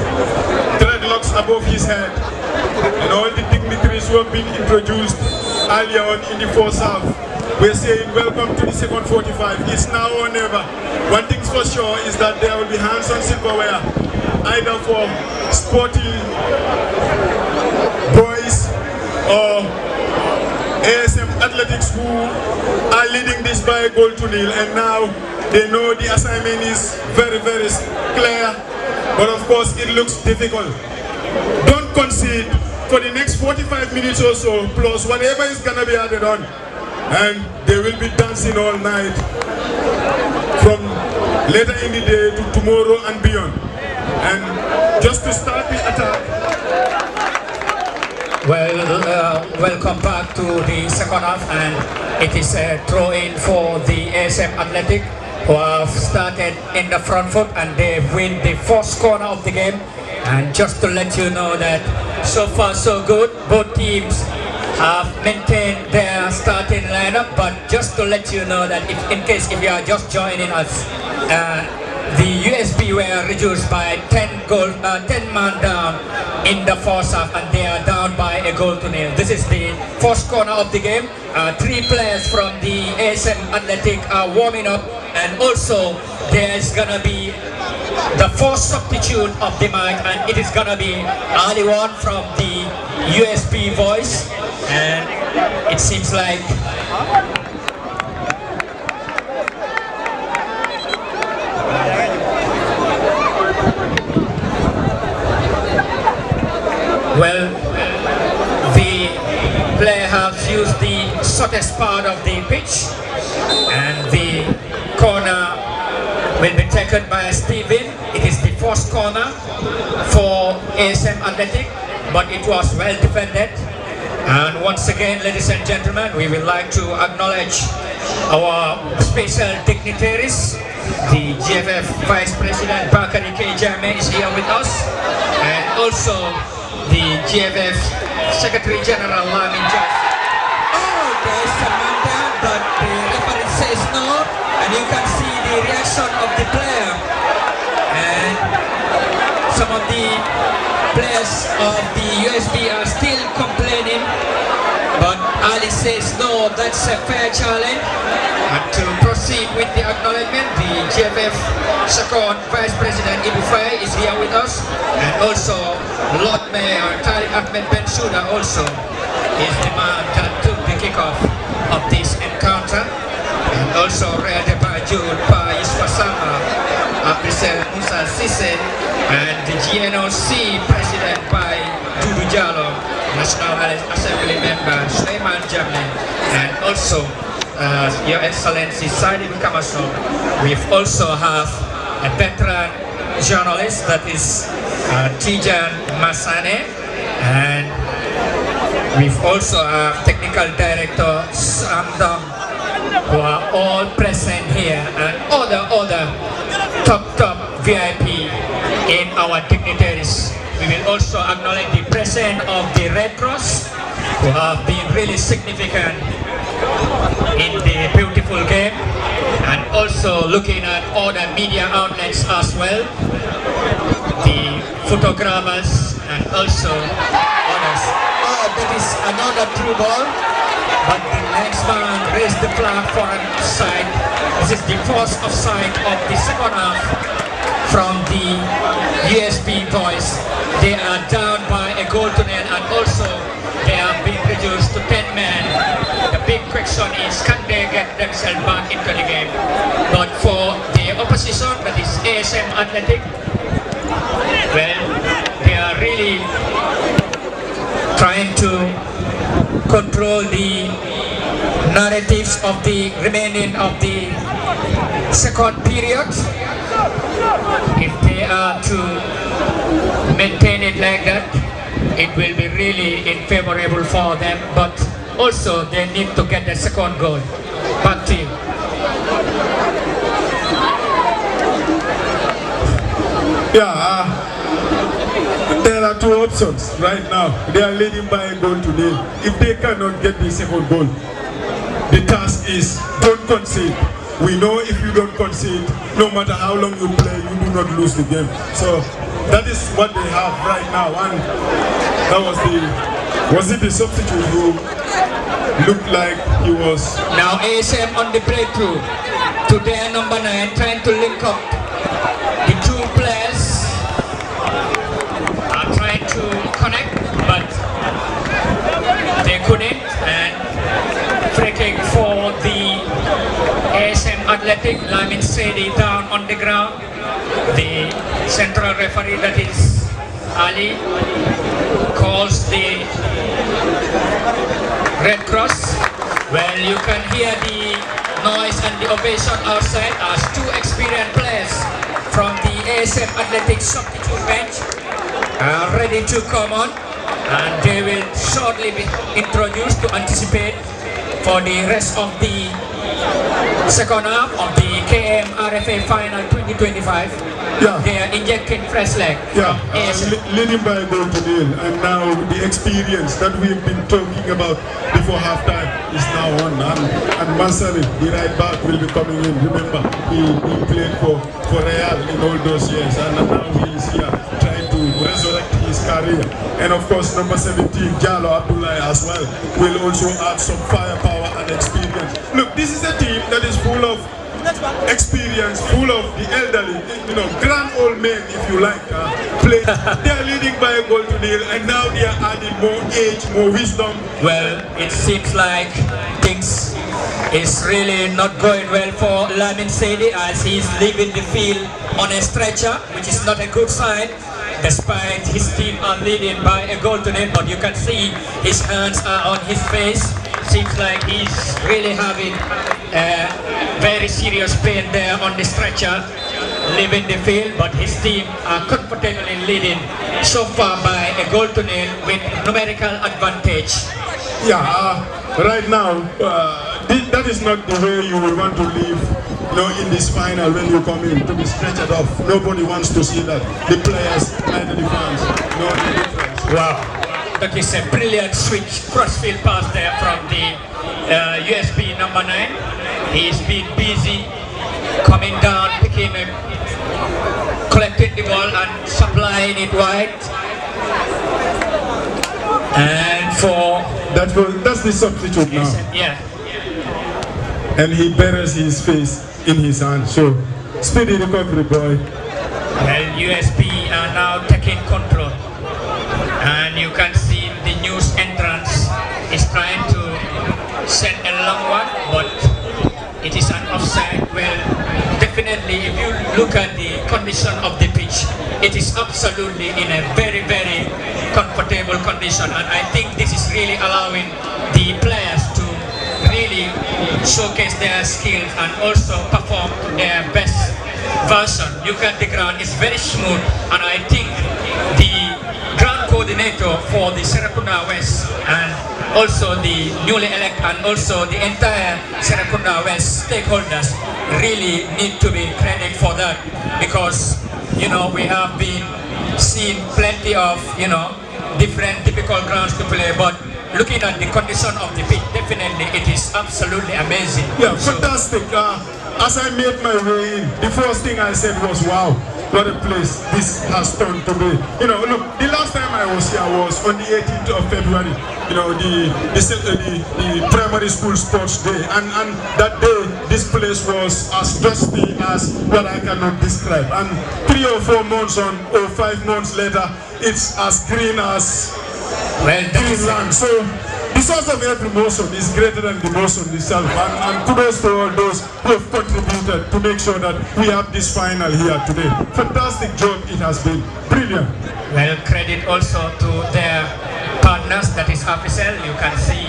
dreadlocks above his head. And all the dignitaries who have been introduced earlier on in the first half, we're saying welcome to the second 45. It's now or never. One thing's for sure is that there will be hands on silverware, either for Sporting Boys or ASM Athletics, who are leading this by a goal to nil. And now they know the assignment is very, very clear. But of course, it looks difficult. Don't concede for the next 45 minutes or so, plus whatever is going to be added on. And they will be dancing all night from later in the day to tomorrow and beyond. And just to start the attack. Well, welcome back to the second half, and it is a throw-in for the ASM Athletic, who have started in the front foot, and they win the first corner of the game. And just to let you know that so far so good, both teams have maintained their starting lineup, but just to let you know that if, in case if you are just joining us, the USB were reduced by 10 man down in the first half, and they are down by a goal to nil. This is the first corner of the game. 3 players from the ASM Athletic are warming up, and also there is gonna be the first substitute of the match, and it is gonna be Ali One from the USB voice, and it seems like well, the player has used the shortest part of the pitch, and the corner will be taken by Steven. It is the first corner for ASM Athletic, but it was well defended. And once again, ladies and gentlemen, we would like to acknowledge our special dignitaries. The GFF Vice President Bakari K. Jame is here with us, and also the GFF Secretary General Lamin Jas. Oh, there's a man down, but the referee says no, and you can see the reaction of the player. And some of the players of the USB are still complaining, but Ali says no, that's a fair challenge. And to proceed with the acknowledgement, the GFF second Vice President Ibu Fai is here with us, and also Lord Mayor Tariq Ahmed Ben Suda also is the man that took the kickoff of this encounter, and also Real de Bajud Pa Yusfa Sama, Abdel Musa Sisse, and the GNOC President by Dudu Jallo, National Assembly Member Sulaiman Jamil, and also Your Excellency Sadim Kamaso. We also have a veteran journalist, that is Tijan Masane, and we've also have technical director Samdam, who are all present here, and other top VIP in our dignitaries. We will also acknowledge the presence of the Red Cross, who have been really significant in the beautiful game, and also looking at other media outlets as well, the photographers and also others. Oh, that is another through ball, but the next man raised the flag for an offside. This is the first offside of the second half from the USB boys. They are down by a goal to nil, and also they have been reduced to 10 men. The big question is, can they get themselves back into the game? But for the opposition, that is ASM Athletic, well, they are really trying to control the narratives of the remaining of the second period. If they are to maintain it like that, it will be really unfavorable for them, but also they need to get the second goal. Back to you. Yeah, there are 2 options right now. They are leading by a goal to nil. If they cannot get the second goal, the task is don't concede. We know if you don't concede, no matter how long you play, you do not lose the game. So that is what they have right now. And that was it the substitute who looked like he was... Now ASM on the breakthrough to their number 9, trying to link up. The 2 players are trying to connect, but they couldn't. And free kick for the ASM Athletic. Lamin Sedi down on the ground. The central referee, that is Ali, calls the Red Cross. Well, you can hear the noise and the ovation outside as 2 experienced players from the ASM Athletic substitute bench are ready to come on, and they will shortly be introduced to anticipate for the rest of the second half of the KM RFA Final 2025. Yeah. they are injecting fresh leg. Yeah, ASM. leading by a goal to nil, and now the experience that we've been talking about before halftime is now on. And Mansari, the right back, will be coming in. Remember, he played for Real in all those years, and now he is here trying to resurrect his career. And of course, number 17, Jallo Abdullah as well, will also add some firepower and experience. Look, this is a team that is full of experience, full of the elderly, grand old men, if you like, play. They are leading by a goal to nil, and now they are adding more age, more wisdom. Well, it seems like things is really not going well for Lamin Sedi as he's leaving the field on a stretcher, which is not a good sign. Despite his team are leading by a goal to nil, but you can see his hands are on his face. Seems like he's really having very serious pain there on the stretcher, leaving the field, but his team are comfortably leading so far by a goal to nil with numerical advantage. Yeah, right now, that is not the way you will want to live. In this final, when you come in to be stretched off, nobody wants to see that. The players and the fans, no difference. Wow, that is a brilliant switch, crossfield pass there from the USB number 9. He's been busy coming down, picking it, collecting the ball and supplying it wide. And for that's the substitute now. Yeah. And he buries his face in his hand. So speedy recovery, boy. Well, USB are now taking control, and you can see the news entrance is trying to send a long one, but it is an offside. Well, definitely, if you look at the condition of the pitch, it is absolutely in a very, very comfortable condition, and I think this is really allowing the players to really showcase their skills and also perform their best version. Look at the ground, it's very smooth, and I think the ground coordinator for the Serakunda West and also the newly elected and also the entire Serakunda West stakeholders really need to be credited for that, because we have been seeing plenty of different difficult grounds to play, but looking at the condition of the pitch, definitely it is absolutely amazing. Yeah, fantastic. As I made my way in, the first thing I said was, wow, what a place this has turned to be. Look, the last time I was here was on the 18th of February, the primary school sports day. And that day, this place was as dusty as what I cannot describe. And 3 or 4 months on, or 5 months later, it's as green as Greenland. So the source of every motion is greater than the motion itself, and kudos to all those who have contributed to make sure that we have this final here today. Fantastic job it has been, brilliant. Well, credit also to their partners, that is official. You can see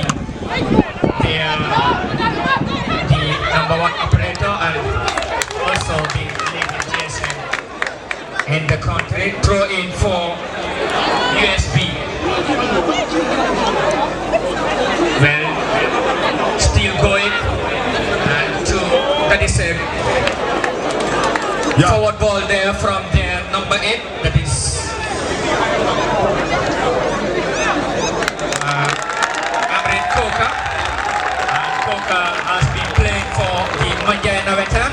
the number 1 operator and also the legal GSM in the country. Throw in for USB. Well, still going, and that is a forward ball there from their number 8, that is Amrit Koka. And Koka has been playing for the Manjaya Navetan,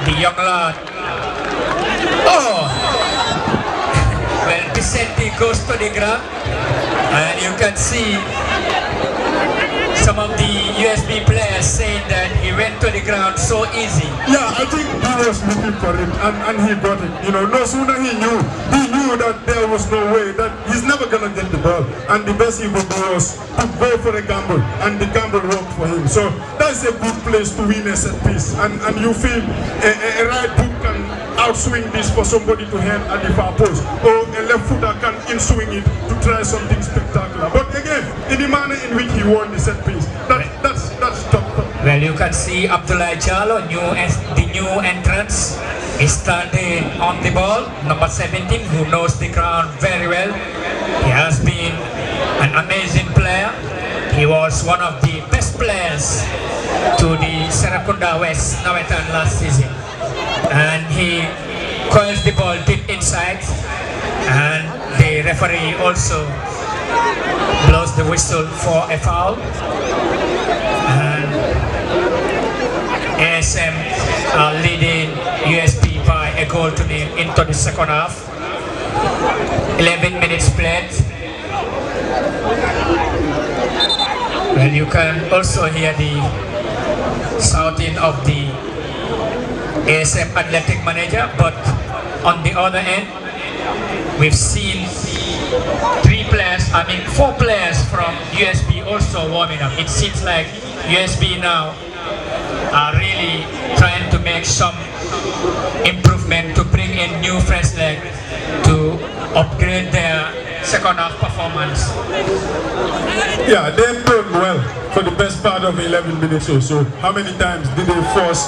the young lad. Oh! Well, Vicente goes to the ground, and you can see some of the USB players saying that he went to the ground so easy. Yeah, I think he was looking for it, and he got it. No sooner he knew that there was no way, that he's never gonna get the ball, and the best he could do was to go for a gamble, and the gamble worked for him. So that's a good place to win a set piece, and you feel a right foot can outswing this for somebody to head at the far post, or a left footer can inswing it to try something spectacular. But again, in the manner in which he won the set piece, that's top. Well, you can see Abdullah Jallo, the new entrance, is standing on the ball, number 17, who knows the ground very well. He has been an amazing player. He was one of the best players to the Serakunda West Navetan last season, and he coils the ball deep inside, and the referee also blows the whistle for a foul. And ASM are leading USB by a goal to nil into the second half. 11 minutes played. Well, you can also hear the shouting of the ASM athletic manager, but on the other end, we've seen 4 players from USB also warming up. It seems like USB now are really trying to make some improvement to bring in new fresh leg to upgrade their second half performance. Yeah, they've done well for the best part of 11 minutes or so. How many times did they force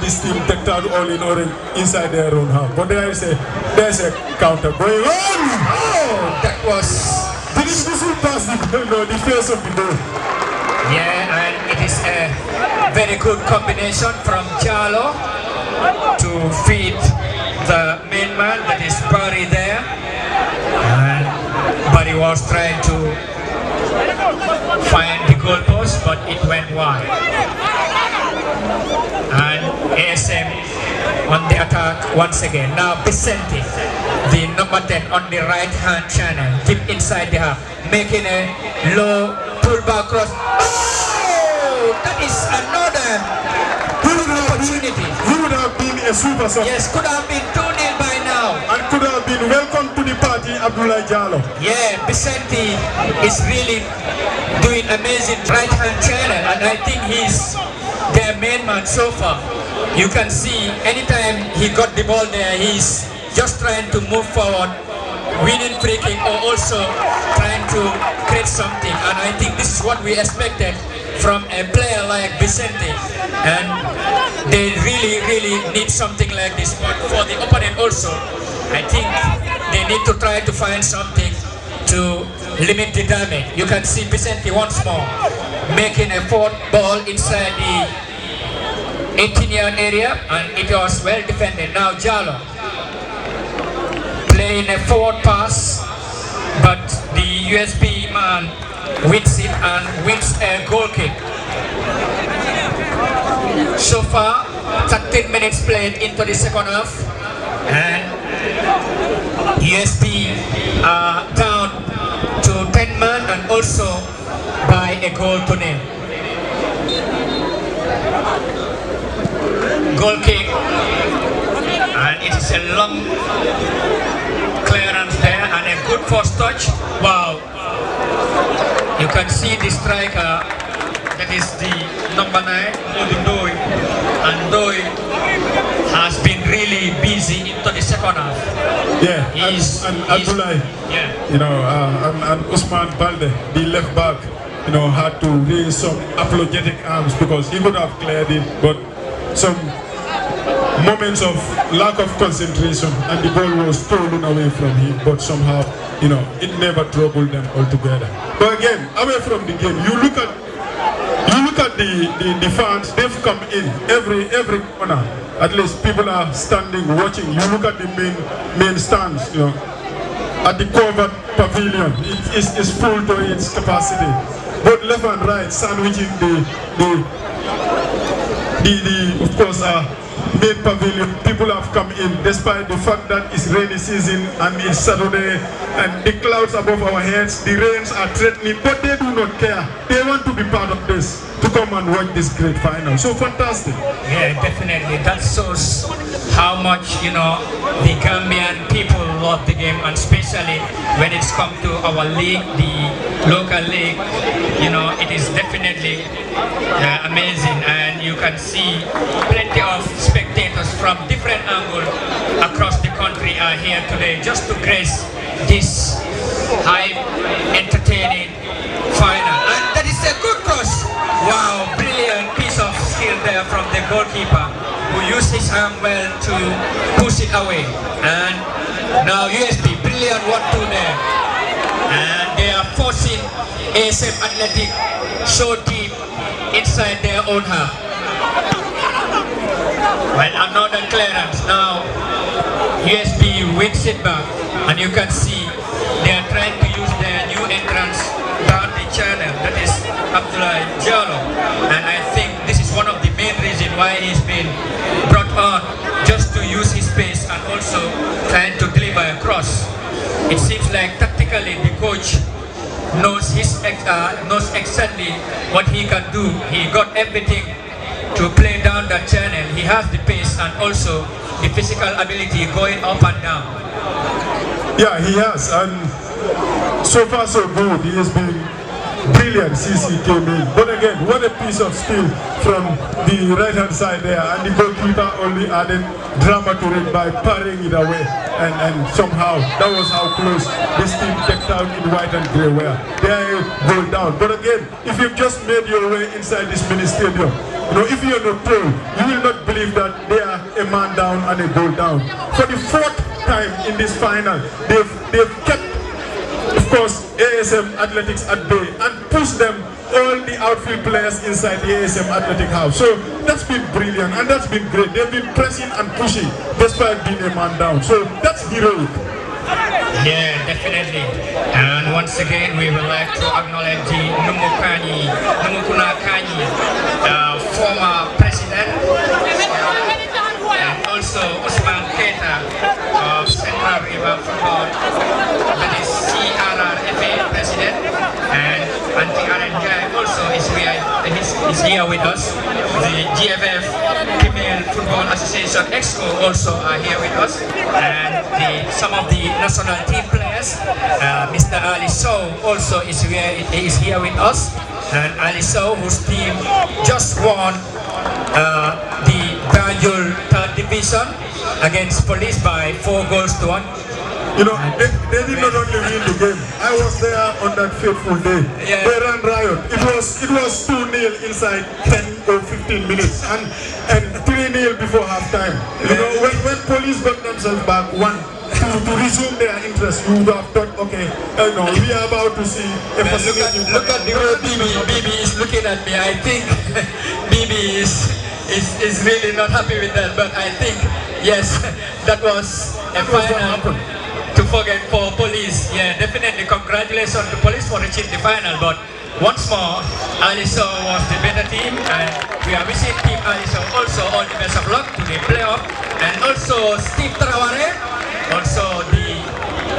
this team take out all in orange inside their own half? But there's a counter going on. Oh, that was... Did it whistle past the face of the ball? Yeah, and it is a very good combination from Jalo to feed the main man, that is Barry there. And Barry was trying to find the goalpost, but it went wide. And ASM on the attack once again. Now Vicente, the number 10 on the right hand channel, deep inside the half, making a low pullback cross. Oh, that is another opportunity. He would have been a super sub. Yes, could have been 2-0 by now. And could have been welcome to the party, Abdullah Jalo. Yeah, Vicente is really doing amazing right hand channel, and I think he's their main man so far. You can see anytime he got the ball there, he's just trying to move forward, winning free kick, or also trying to create something. And I think this is what we expected from a player like Vicente, and they really need something like this. But for the opponent also, I think they need to try to find something to limit the damage. You can see Vicente once more making a fourth ball inside the 18-yard area, and it was well defended. Now Jalo playing a forward pass, but the USB man wins it and wins a goal kick. So far, 13 minutes played into the second half, and USB are down to 10 men and also by a goal to nil. Goal kick, and it is a long clearance there and a good first touch. Wow, you can see the striker, that is the number 9, Doi, and Doi has been really busy into the second half. Yeah, and Abdullah, yeah, you know, and Usman Balde, the left back, you know, had to raise some apologetic arms because he would have cleared it, but some moments of lack of concentration and the ball was stolen away from him, but somehow, you know, it never troubled them altogether. But again, away from the game, you look at the fans, they've come in every corner. At least people are standing watching. You look at the main stands, you know, at the covered pavilion, it is full to its capacity. Both left and right sandwiching the of course main pavilion. People have come in despite the fact that it's rainy season and it's Saturday and the clouds above our heads, the rains are threatening, but they do not care. They want to be part of this, to come and watch this great final. So fantastic. Yeah, definitely. That shows how much, you know, the Gambian people love the game, and especially when it's come to our league, the local league. You know, it is definitely amazing, and you can see plenty of spectators from different angles across the country are here today just to grace this high entertaining final. And that is a good cross. Wow, brilliant piece of skill there from the goalkeeper, who used his arm well to push it away. And now USB, brilliant 1-2 there. And they are forcing ASM Athletic so deep inside their own half. Well, another clearance now USB wins it back, and you can see they are trying to use their new entrance down the channel, that is Abdullah Jallo, and I think this is one of the main reasons why he's been brought on, just to use his pace and also trying to deliver a cross. It seems like tactically the coach knows exactly what he can do. He got everything to play down that channel. He has the pace and also the physical ability going up and down. Yeah, he has, and so far so good. He has been brilliant since he came in. But again, what a piece of skill from the right hand side there, and the goalkeeper only added drama to it by parrying it away, and somehow that was how close this team decked out in white and grey were. They go down. But again, if you've just made your way inside this mini stadium, you know, if you're not pro, you will not believe that they are a man down and a goal down. For the fourth time in this final, they've kept, of course, ASM Athletics at bay and pushed them, all the outfield players inside the ASM Athletic house. So that's been brilliant and that's been great. They've been pressing and pushing despite being a man down. So that's heroic. Yeah, definitely. And once again, we would like to acknowledge the Numukuna Kanyi, former president, and also Usman Keita of Central River Football, that is CRRFA president, and Anti Aranjai also is here with us. The GFF Female Football Association Exco also are here with us, and some of the national team players. Mr. Ali Sow also is here with us, and Ali Sow, whose team just won the Banjul 3rd Division against Police by 4-1. You know, they did not only win the game. I was there on that fateful day. Yeah. They ran riot. It was 2-0 inside 10 or 15 minutes and 3-0 before halftime. You know, when police got themselves back to resume their interest, you would have thought, okay, you know, we are about to see a facility. Look at the way BB is looking at me. I think BB is really not happy with that, but I think, yes, that was a final to forget for Police. Yeah, definitely congratulations to Police for reaching the final, but once more, Aliso was the better team, and we are wishing Team Aliso also all the best of luck to the playoff, and also Steve Traore, also the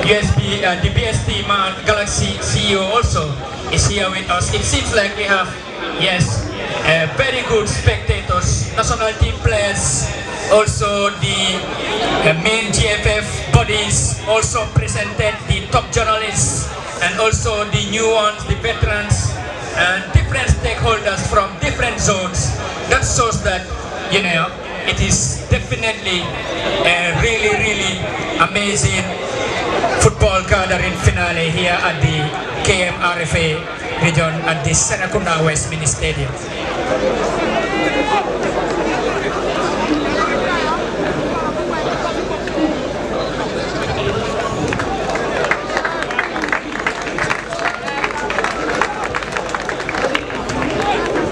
the BST Man Galaxy CEO also is here with us. It seems like we have, yes, very good spectators, national team players, also the main GFF bodies also presented, the top journalists, and also the new ones, the veterans, and different stakeholders from different zones. That shows that, you know, it is definitely a really amazing football gathering finale here at the KMRFA region at the Serakunda West Mini Stadium.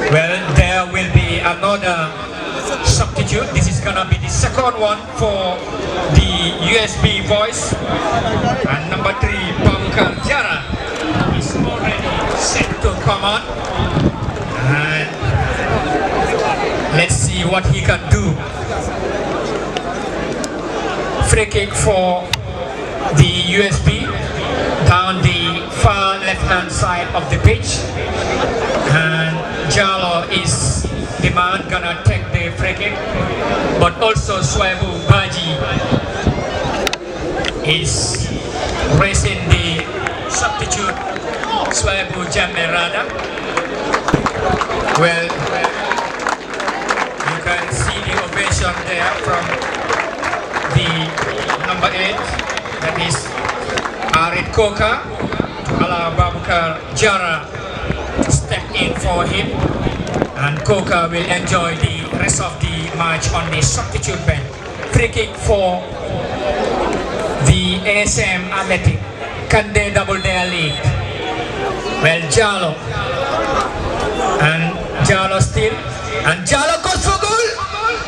Well, there will be another substitute. This is gonna be the second one for the USB voice. And number 3, Pamukar Jara is already set to come on. And let's see what he can do. Free kick for the USB down the far left-hand side of the pitch. And Jallo is the man gonna take the free kick, but also Swaibu Baji is raising the substitute Swaibu Jamerada. Well, you can see the ovation there from the number 8, that is Arid Koka, to allow Babukar Jara to step in for him, and Koka will enjoy the rest of the match on the substitute bench. Free kick for the ASM Athletic. Can they double their lead? Well, Jallo, and Jallo still, and Jallo goes for goal.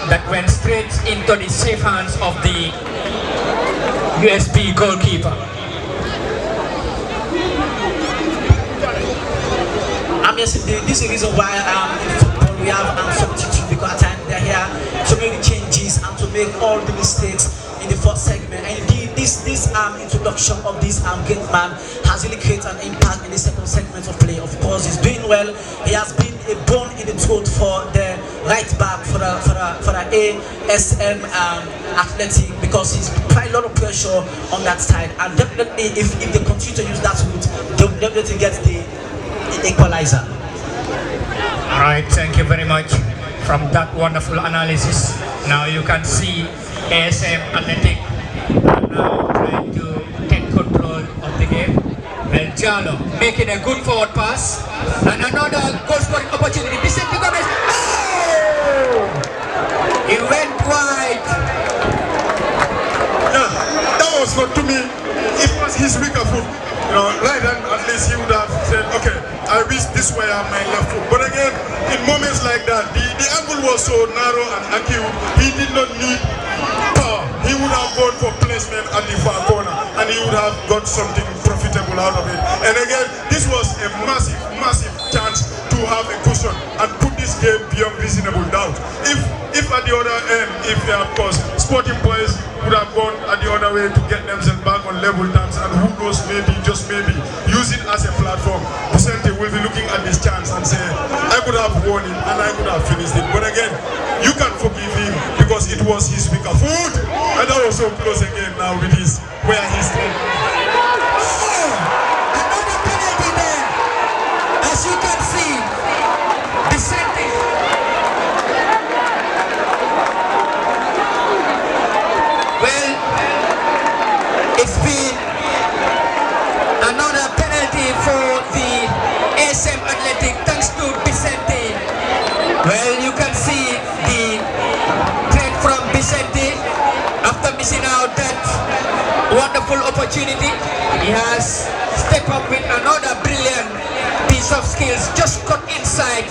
That went straight into the safe hands of the USB goalkeeper. Yes, this is the reason why in football we have substitute, because at times they're here to make the changes and to make all the mistakes in the first segment. And indeed, this introduction of this great man has really created an impact in the second segment of play. Of course, he's doing well. He has been a bone in the throat for the right back for the ASM Athletic, because he's quite a lot of pressure on that side. And definitely, if they continue to use that route, they'll definitely get the equalizer. All right, thank you very much from that wonderful analysis. Now you can see ASM Athletic are now trying to take control of the game. Well, Jalo making a good forward pass and another goal scoring opportunity. Vicente Gomez. Oh! He went wide. Yeah, that was not, to me, it was his weaker foot. You know, right hand, at least he would have said, okay, I wish this way on my left foot. But again, in moments like that, the angle was so narrow and acute, he did not need power. He would have gone for placement at the far corner, and he would have got something profitable out of it. And again, this was a massive, massive chance to have a cushion and put this game beyond reasonable doubt. If at the other end, of course, Sporting Boys would have gone at the other way to get themselves back on level terms, and who knows, maybe, just maybe, use it as a platform. Vicente will be looking at this chance and say, I could have won it and I could have finished it. But again, you can forgive him because it was his weaker foot. And that was so close again now with his, where he's strength. Another penalty there. As you can see, Vicente. Well, it's been another penalty for the ASM Athletic, thanks to Vicente. Well, you can see the threat from Vicente after missing out that wonderful opportunity. He has stepped up with another brilliant piece of skills, just cut inside,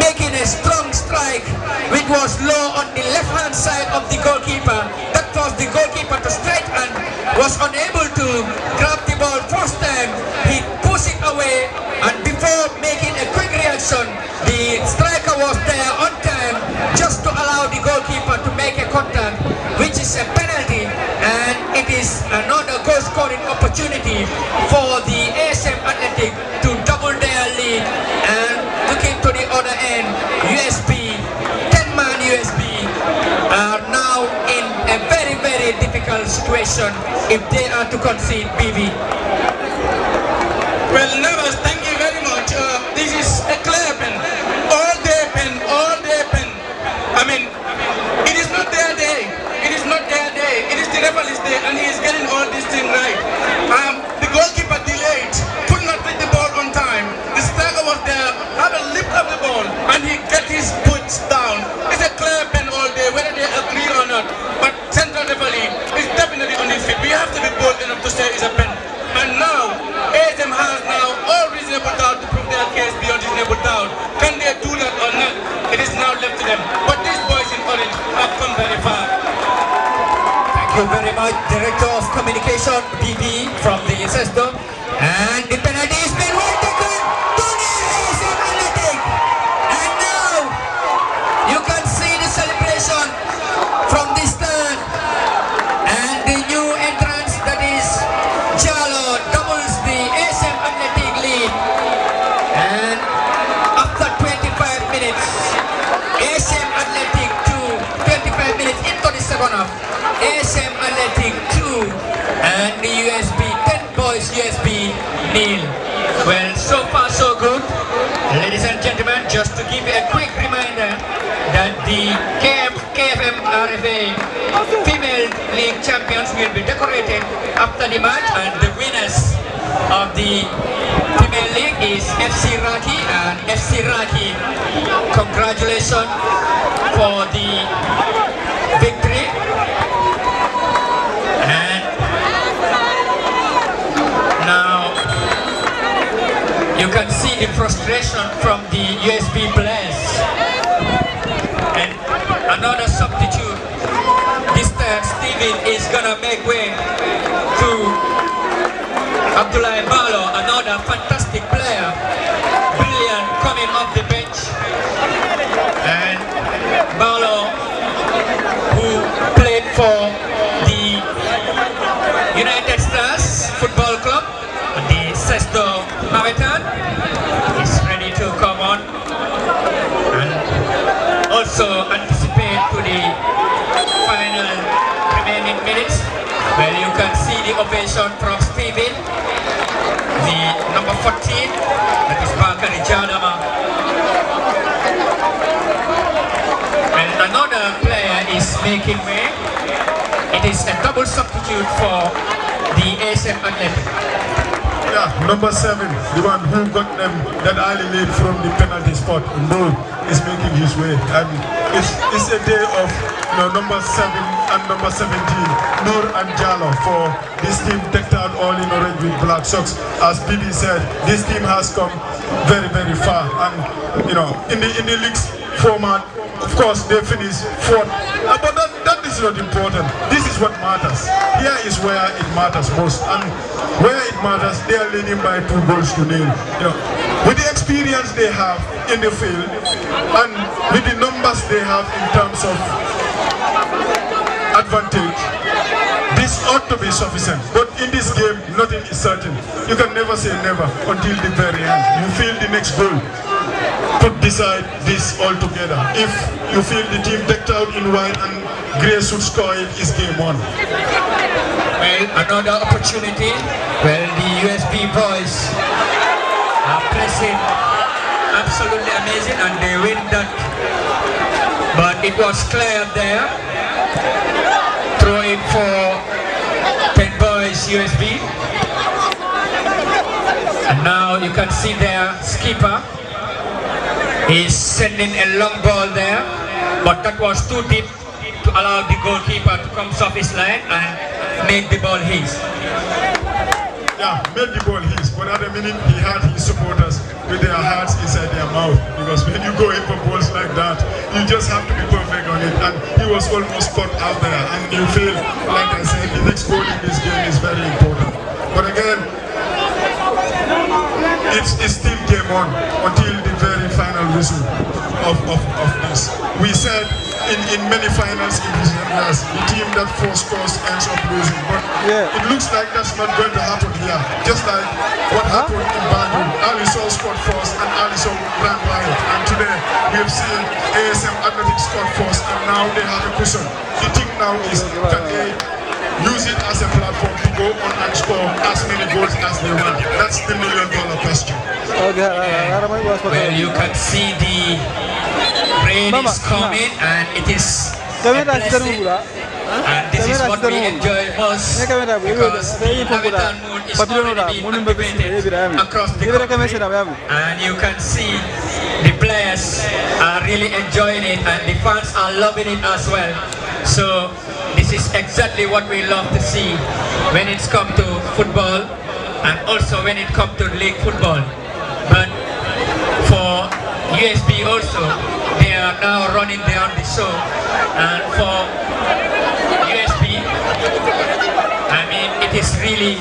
making a strong strike, which was low on the left hand side of the goalkeeper. That was the goalkeeper to strike and was unable to grab the ball. First time he pushed it away, and before making a quick reaction, the striker was there on time just to allow the goalkeeper to make a contact, which is a penalty, and it is another goal scoring opportunity for the ASM Athletic to double their lead. And looking to the other end, USB, 10-man USB are now in a very, very difficult situation if they are to concede, BB. Well, Navas, thank you very much. This is a clear pen. All day pen, all day pen. I mean, it is not their day. It is not their day. It is the referee's day, and he is getting all these things right. The goalkeeper delayed, could not take the ball on time. The striker was there, had a lift of the ball, and he got his foot down. It's a clear pen all day, whether they agree or not. But central referee is definitely on his feet. We have to be bold enough to say it's a pen. And now, ASM has now all reasonable doubt to prove their case beyond reasonable doubt. Can they do that or not? It is now left to them. But these boys in orange have come very far. Thank you very much, Director of Communication, BB, from the system. And the penalty is been well taken to the ASM Athletic. And now, you can see the celebration from the stand. And the new entrance, that is Jalo, doubles the ASM Athletic lead. And after 25 minutes, ASM Athletic 2, 25 minutes into the second half, ASM Athletic 2 and the USB, 10 boys USB nil. Well, so far so good. Ladies and gentlemen, just to give you a quick reminder that the KFM RFA Female League champions will be decorated after the match, and the winners of the Female League is FC Raki, and FC Raki, congratulations for the victory. And now you can see the frustration from the USB players. And another substitute, this time still Steven is gonna make way to Abdullah Balo, another fantastic player, brilliant coming off the bench. And Balo, who played for the United Stars Football Club, the Sesto Marathon, is ready to come on and also anticipate to the final remaining minutes. Well, you can see the ovation from Steven, the number 14, that is Bakari Jadama. And another player is making way. It is a double substitute for the ASM Athletic. Yeah, number 7, the one who got them that early lead from the penalty spot. No, is making his way. And it's a day of number 7 and number 17, Noor and Jallo, for this team decked out all in orange with black socks. As PD said, this team has come very, very far. And in the league's format, of course, they finished 4th. But that is not important. This is what matters. Here is where it matters most. And where it matters, they are leading by 2 goals to nil. With the experience they have in the field and with the numbers they have in terms of advantage, this ought to be sufficient. But in this game, nothing is certain. You can never say never until the very end. You feel the next goal to decide this altogether. If you feel the team decked out in white and grey should score it, is game on. Well, another opportunity. Well, the USB boys are pressing absolutely amazing and they win that. But it was clear there. Throw it for 10 boys USB. And now you can see their skipper is sending a long ball there, but that was too deep to allow the goalkeeper to come off his line and make the ball his. Yeah, made the ball his, but at the minute he had his supporters with their hearts inside their mouth, because when you go in for balls like that, you just have to be perfect on it, and he was almost caught out there, and you feel, like I said, the next goal in this game is very important. But again, it's still game on until the very final whistle of this. We said in many finals in recent years, the team that first scores ends up losing. But it looks like that's not going to happen here. Just like what happened in Bandu. Alisson scored first and Alisson ran riot. And today we have seen ASM Athletic scored first and now they have a cushion. The thing now is, can they use it as a platform to go on and score as many goals as they want? That's the $1 million question. Well, you can see the rain is coming and it is a blessing. And this is what we enjoy most, because the Marathon moon is already being activated across the country. And you can see the players are really enjoying it and the fans are loving it as well. So this is exactly what we love to see when it's come to football and also when it comes to league football. But for USB also, they are now running down the show, and for USB, I mean, it is really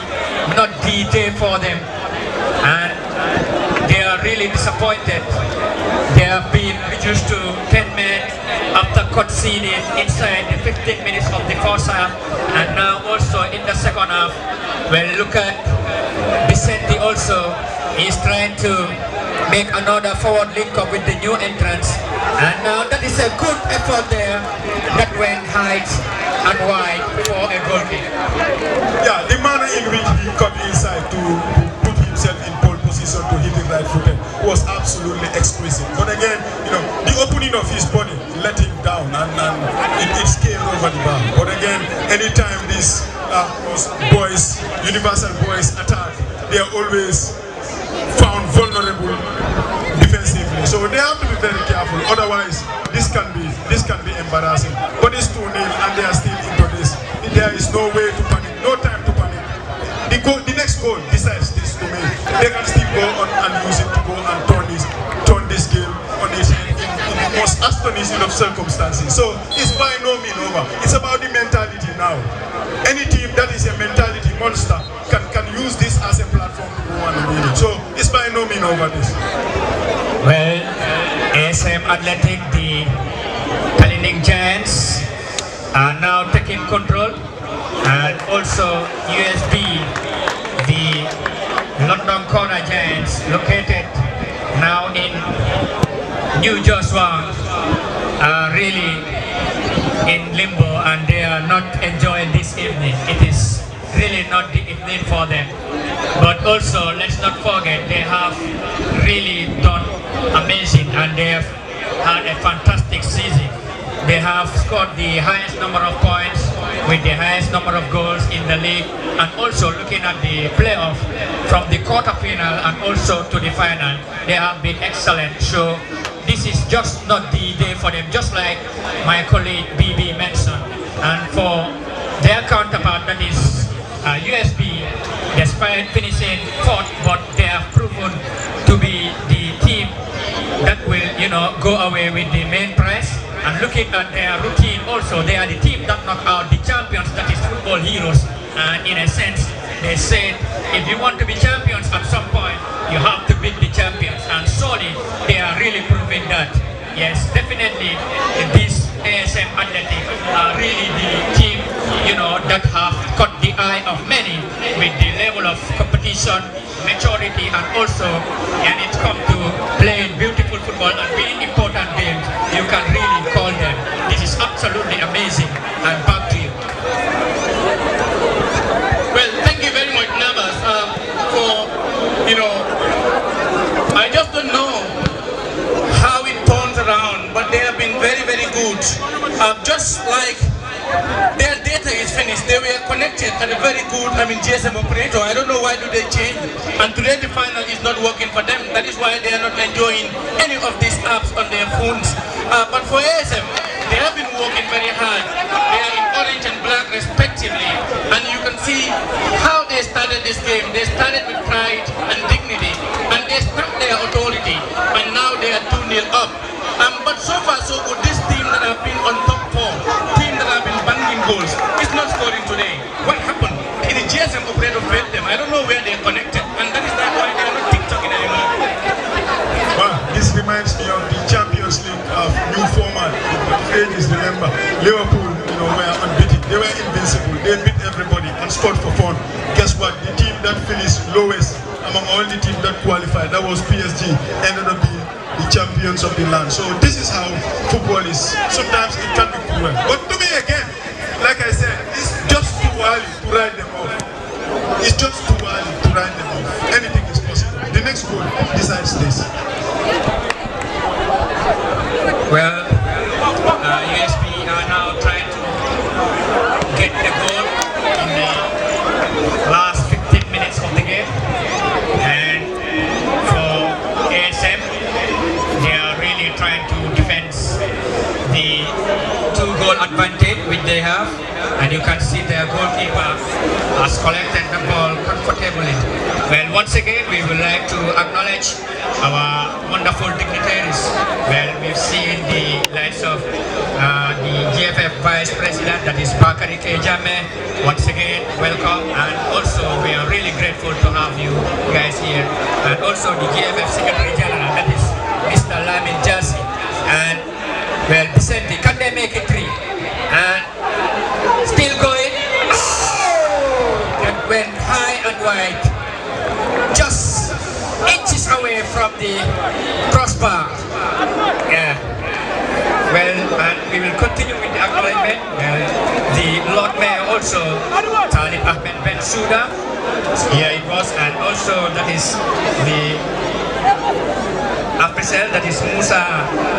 not the day for them, and they are really disappointed. They have been reduced to 10 men after conceding inside the 15 minutes of the first half, and now also in the second half. Well, look at Vicente also. He's trying to make another forward link up with the new entrance, and now that is a good effort there that went high and wide for a goal kick. Yeah, the manner in which he cut inside to put himself in pole position to hit it right footed was absolutely exquisite. But again, the opening of his body let him down, and it scaled over the bar. But again, anytime these boys, universal boys attack, they are always found vulnerable defensively. So they have to be very careful. Otherwise, this can be embarrassing. But it's 2-0 and they are still into this. There is no way to panic, no time to panic. The next goal decides this to me. They can still go on and use it to go and turn this game on its head in the most astonishing of circumstances. So it's by no means over. It's about the mentality now. Any team that is a mentality monster can use this as a platform to go and win it. So it's by no means over this. Well, ASM Athletic, the Kalining Giants are now taking control, and also USB, the London Corner Giants, located now in New Joshua, are really in limbo and they are not enjoying this evening. It is really not the evening for them. But also, let's not forget, they have really done amazing and they have had a fantastic season. They have scored the highest number of points with the highest number of goals in the league, and also looking at the playoff from the quarterfinal and also to the final, they have been excellent. So this is just not the day for them, just like my colleague BB mentioned. And for their counterpart, that is USB, despite finishing fourth, but they have proven to be the team that will, go away with the main prize. And looking at their routine also, they are the team that knock out the champions, that is football heroes. And in a sense, they said, if you want to be champions at some point, you have to beat the champions. And sorry, they are really proving that. Yes, definitely, this ASM Athletic are really the team, that have caught the eye of many with the level of competition, maturity, and also, and it's come to playing beautiful football and winning important games. You can really call them. This is absolutely amazing. And back to you. Well, thank you very much, Navas, I just don't know how it turns around, but they have been very, very good. Just like their data is finished, they were connected at a very good, GSM operator. I don't know why do they change, and today the final is not working for them. That is why they are not enjoying any of these apps on their phones. But for ASM, they have been working very hard. They are in orange and black respectively, and you can see how they started this game. They started with pride and dignity, and they stamped their authority, and now they are 2-0 up. But so far so good. This team that have been on top four, team that have been banging goals, is not scoring today. What happened? The GSM operator failed them. I don't know where they're connected, and that is why they are not TikToking anymore. Well, this reminds me of the Champions League of new format. The ages, remember, Liverpool, were unbeaten. They were invincible. They beat everybody and scored for fun. Guess what? The team that finished lowest among all the teams that qualified, that was PSG, ended up being the champions of the land. So this is how football is. Sometimes it can be cruel. But to me again, like I said, it's just too early to write them off. It's just too early to write them off. Anything is possible. The next goal decides this. Well, USB are now trying to get the goal in the last 15 minutes of the game. And for ASM, they are really trying to defend the 2-goal advantage which they have. And you can see their goalkeeper has collected the ball comfortably. Well, once again, we would like to acknowledge our wonderful dignitaries. Well, we've seen the likes of the GFF Vice President, that is Bakari Kejame. Once again, welcome. And also, we are really grateful to have you guys here. And also the GFF Secretary General, that is Mr. Lamin Jassi. And, well, Vicente, can they make it 3? And still going. That went high and wide, just inches away from the crossbar. Yeah. Well, and we will continue with the acknowledgement. The Lord Mayor also, Talib Ahmed Ben Souda, here it was, and also that is the Apicel, that is Musa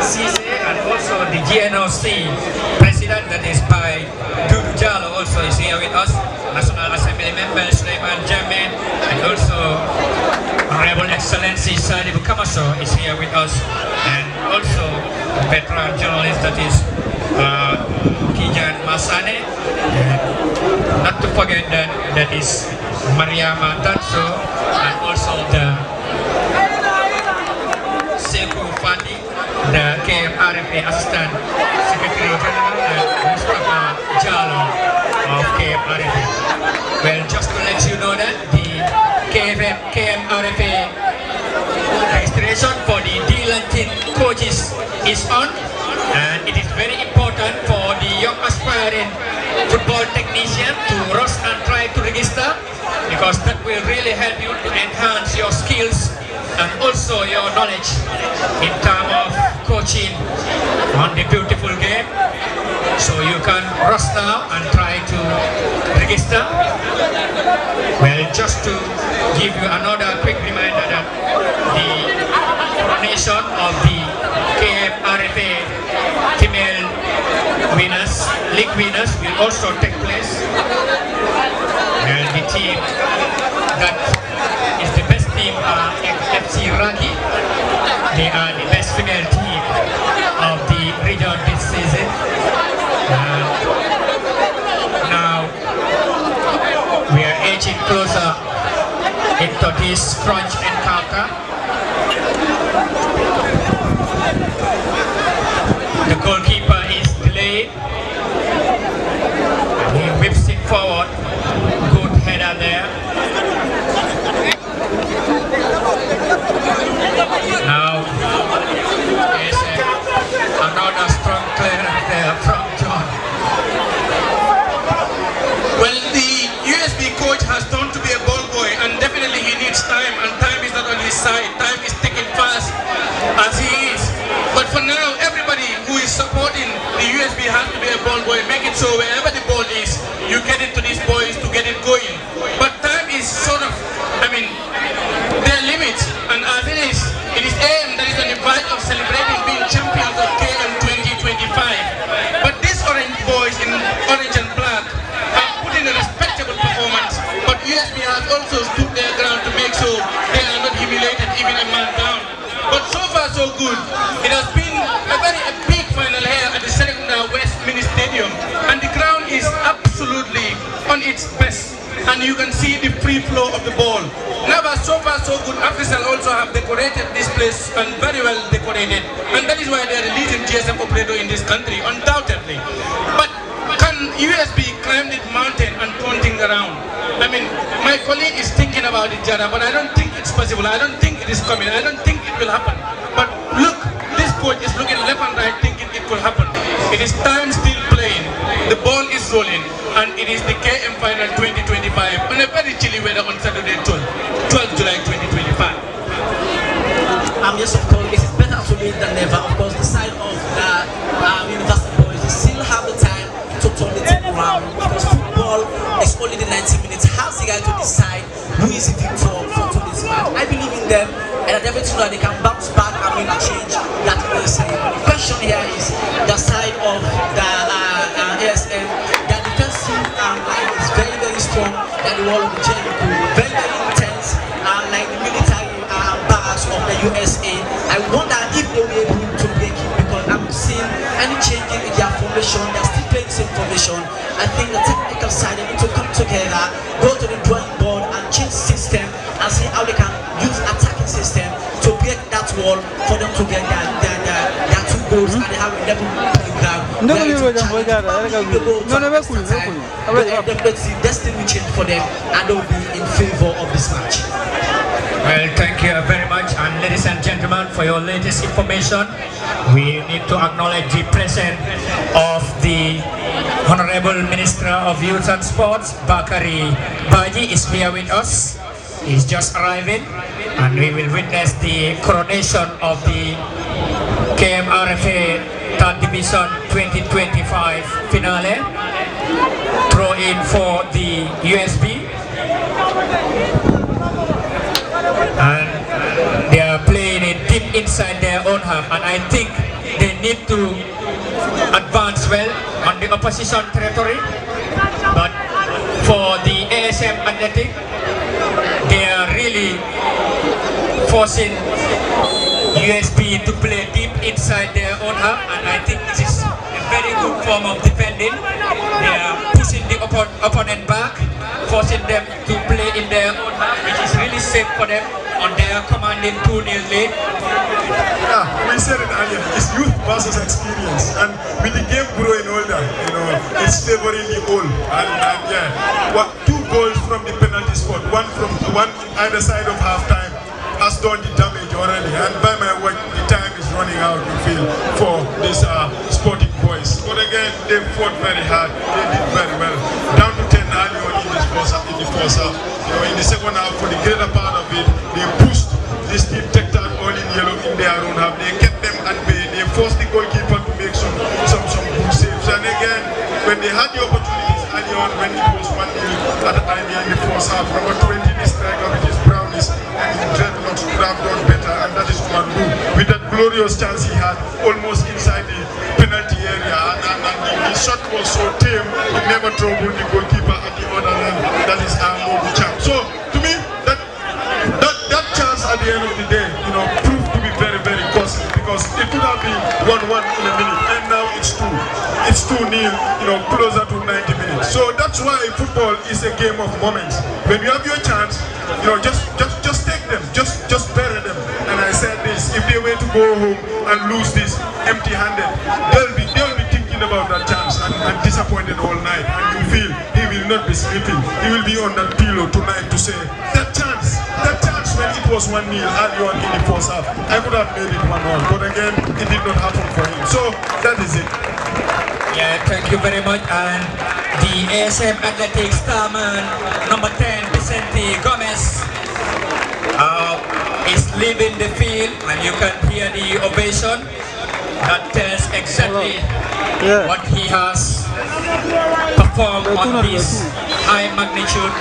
Sise, and also the GNOC President, that is by Dudu Jallo, also is here with us. National Assembly Member Sulaiman Jamin, and also Honorable Excellency Sadibu Kamaso is here with us, and also veteran journalist, that is Kijan Masane, not to forget that is Mariama Tatso, and also the Sekou Fandi, the KMRFA Assistant Secretary General and Mustafa Jalo of KMRFA. Well, just to let you know that the KMRFA registration for the D19 coaches is on, and it is very important for the young aspiring football technician to rush and try to register, because that will really help you to enhance your skills and also your knowledge in terms of coaching on the beautiful game. So you can rush now and try to register. Well, just to give you another quick reminder that the coronation of the KMRFA female winners, league winners, will also take place. And the team that is the best team are FC Raki. They are the best female team of the region this season. Now we are edging closer into this crunch encounter. The goalkeeper is delayed. He whips it forward. Good header there. Now ASM, another strong clearance there from John. Well, the USB coach has turned to be a ball boy, and definitely he needs time, and time is not on his side. Time is ticking fast as he is. But for now, everybody who is supporting the USB has to be a ball boy. Make it so wherever the ball is, you get it to these boys to get it going. But time is sort of, their limit, and as it is AM that is on the verge of celebrating being champions of KM 2025. But these orange boys in orange and black have put in a respectable performance, but USB has also stood their ground to make sure they are not humiliated even a man down. But so far so good. It has been a very big final here at the Serekunda West Mini Stadium, and the ground is absolutely on its best, and you can see the free flow of the ball. Now, so far so good. Africell also have decorated this place, and very well decorated, and that is why they are the leading GSM operator in this country, undoubtedly. But can USB climb this mountain and turn things around? My colleague is thinking about it, Jara, but I don't think it's possible. I don't think it is coming. I don't think it will happen. But look, this coach is looking left and right thinking it will happen. It is time still playing. The ball is rolling, and it is the KM Final 2025 on a very chilly weather on Saturday, 12th July 2025. Yes, of course, it is better to win than never. Of course, the side of the University boys, they still have the time to turn the team around, because football is only the 90 minutes. How's the guy to decide who is the victor for today's match? I believe in them, and I definitely know that they can bounce back and win a change that is. The question here is the side of the ASM. Their defensive line is very, very strong. That the wall of the Jericho, very, very intense, like the military bars of the USA. I wonder if they will be able to break it, because I'm seeing any changing in their formation. They're still playing the same formation. I think the technical side, they need to come together, go to the drawing board and change system and see how they can use attacking system to break that wall for them to get their 2 goals, and they have a level playground. Destiny will change for them, and they will be in favor of this match. Well, thank you very much, and ladies and gentlemen, for your latest information. We need to acknowledge the presence of the Honorable Minister of Youth and Sports, Bakari Baji, is here with us. He's just arriving, and we will witness the coronation of the KMRFA 3rd Division 2025 finale. Throw in for the USB. And they are playing it deep inside their own half, and I think they need to advance well on the opposition territory. But for the ASM Athletic, they are really forcing USB to play deep inside their own half, and I think this is a very good form of defending. They are pushing the opponent back, forcing them to play in their own half, which is really safe for them on their commanding 2-0 lead. Yeah, we said it earlier. is favoring the goal. And yeah, two goals from the penalty spot, one either side of halftime has done the damage already. And by my word, the time is running out, you feel, for these sporting boys. But again, they fought very hard. They did very well. Down to 10 early on in the first half. In the second half, for the greater part of it, they pushed this team, take that all in yellow in their own half. They kept them at bay. They forced the goalkeeper to make some good saves. And again, when they had the opportunities early on, when it was 1-0 at the time in the first half, number 20, the striker with his brownies and his dreadlocks could have done better, and that is Kwandu. With that glorious chance he had almost inside the penalty area, and the shot was so tame, it never troubled the goalkeeper at the other end. That is Mobu Cham. So to me, that chance at the end of the day, proved to be very, very costly, because it could have been 1-1 in a minute, and now it's 2. It's 2-0, closer to 90 minutes. So that's why football is a game of moments. When you have your chance, just take them, just bury them. And I said this: if they were to go home and lose this empty-handed, they'll be thinking about that chance and disappointed all night. And you feel he will not be sleeping. He will be on that pillow tonight to say that chance when it was 1-0 early on in the first half, I could have made it 1-1. But again, it did not happen for him. So that is it. Yeah, thank you very much. And the ASM Athletics starman number 10, Vicente Gomez, is leaving the field, and you can hear the ovation. That tells exactly what he has performed on this high magnitude.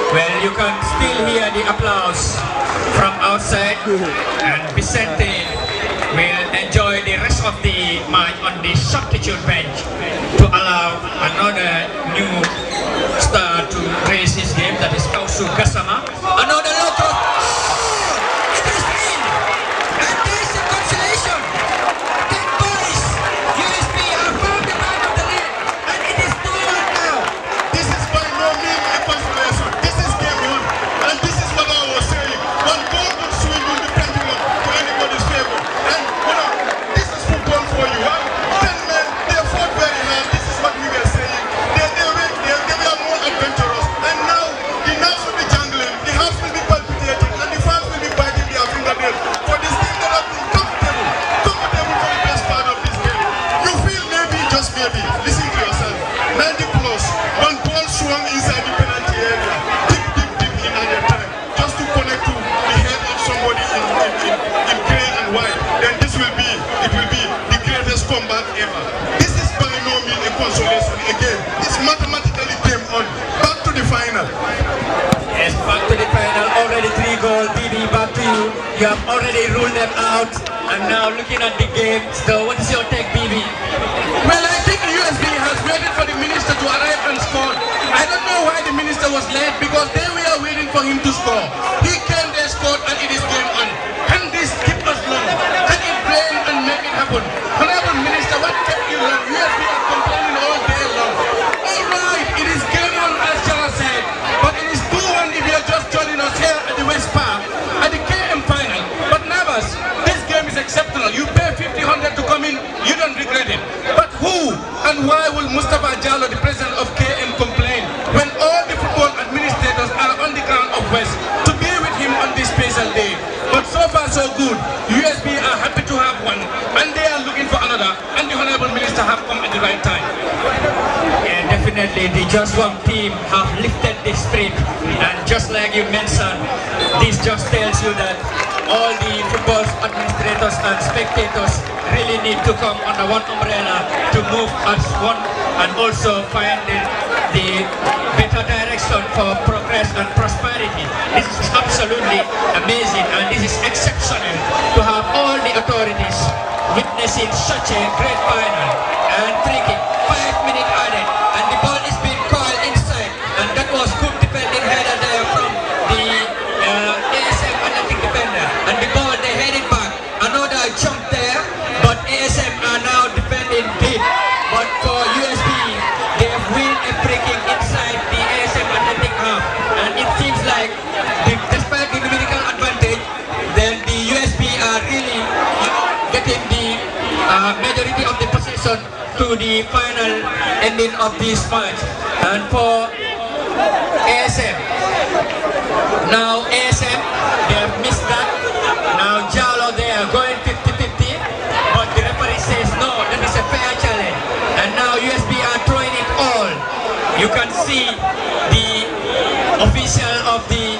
Well, you can still hear the applause from outside, and Vicente will enjoy the rest of the match on the substitute bench to allow another new star to raise his game, that is Kausu Gassama. Another low throw. It is in, and there is a consolation. 10 points. USP are found the back of the lead, and it is 2-1 now. This is by no means a consolation. This is game on, and this is what I was saying. One goal will swing in the pendulum to anybody's favor. And this is football for you, huh? 10 men, they fought very hard. This is what we were saying. They were more adventurous. And now the nerves will be jangling, the hearts will be palpitating, and the fans will be biting their fingernails for this team that have been comfortable for the best part of this game. You feel maybe, just maybe, listen to yourself, 90 plus, one ball swung inside the penalty area, deep in at the time, just to connect to the head of somebody in grey and white. Then it will be the greatest comeback ever. This is by no means a consolation. Again, it's mathematically game on. Back to the final. Yes, back to the final. Already 3 goals. BB, back to you. You have already ruled them out, and now looking at the game. So, what is your take, BB? Well, I think USB has waited for the minister to arrive and score. I don't know why the minister was late, because they were waiting for him to score. He came there, scored, and it is game on. Can this keep us long? Can it rain and make it happen? Honorable Minister, what kept you long? USB are complaining all day long. All right, it is game on, as Jara said, but it is 2-1 if you are just joining us here at the West Park at the KM final. But Navas, this game is exceptional. You pay 50-100 to come in, you don't regret it. But who and why will Mustafa Jallo, the president of KM, complain when all the football administrators are on the ground of West to be with him on this special day? But so far so good. USB are happy to have one, and they are looking for another, and the Honorable Minister have come at the right time. Yeah, definitely the Just One team have lifted the spirit, and just like you mentioned, this just tells you that all the football administrators and spectators really need to come under one umbrella to move as one, and also find the better direction for progress and prosperity. This is absolutely amazing, and this is exceptional to have all the authorities witnessing such a great final. And free kick, 5 minutes added, and the ball is being called inside, and that was good defending header there from the ASM Atlantic defender, and the ball they headed back. Another jump there, but ASM are now defending deep. But for USB, they have win a free kick inside the ASM Atlantic half, and it seems like despite the numerical advantage, then the USB are really getting the majority of the possession to the final ending of this match. And for ASM, now ASM, they have missed that. Now Jalo, they are going 50-50, but the referee says no, that is a fair challenge. And now USB are throwing it all. You can see the official of the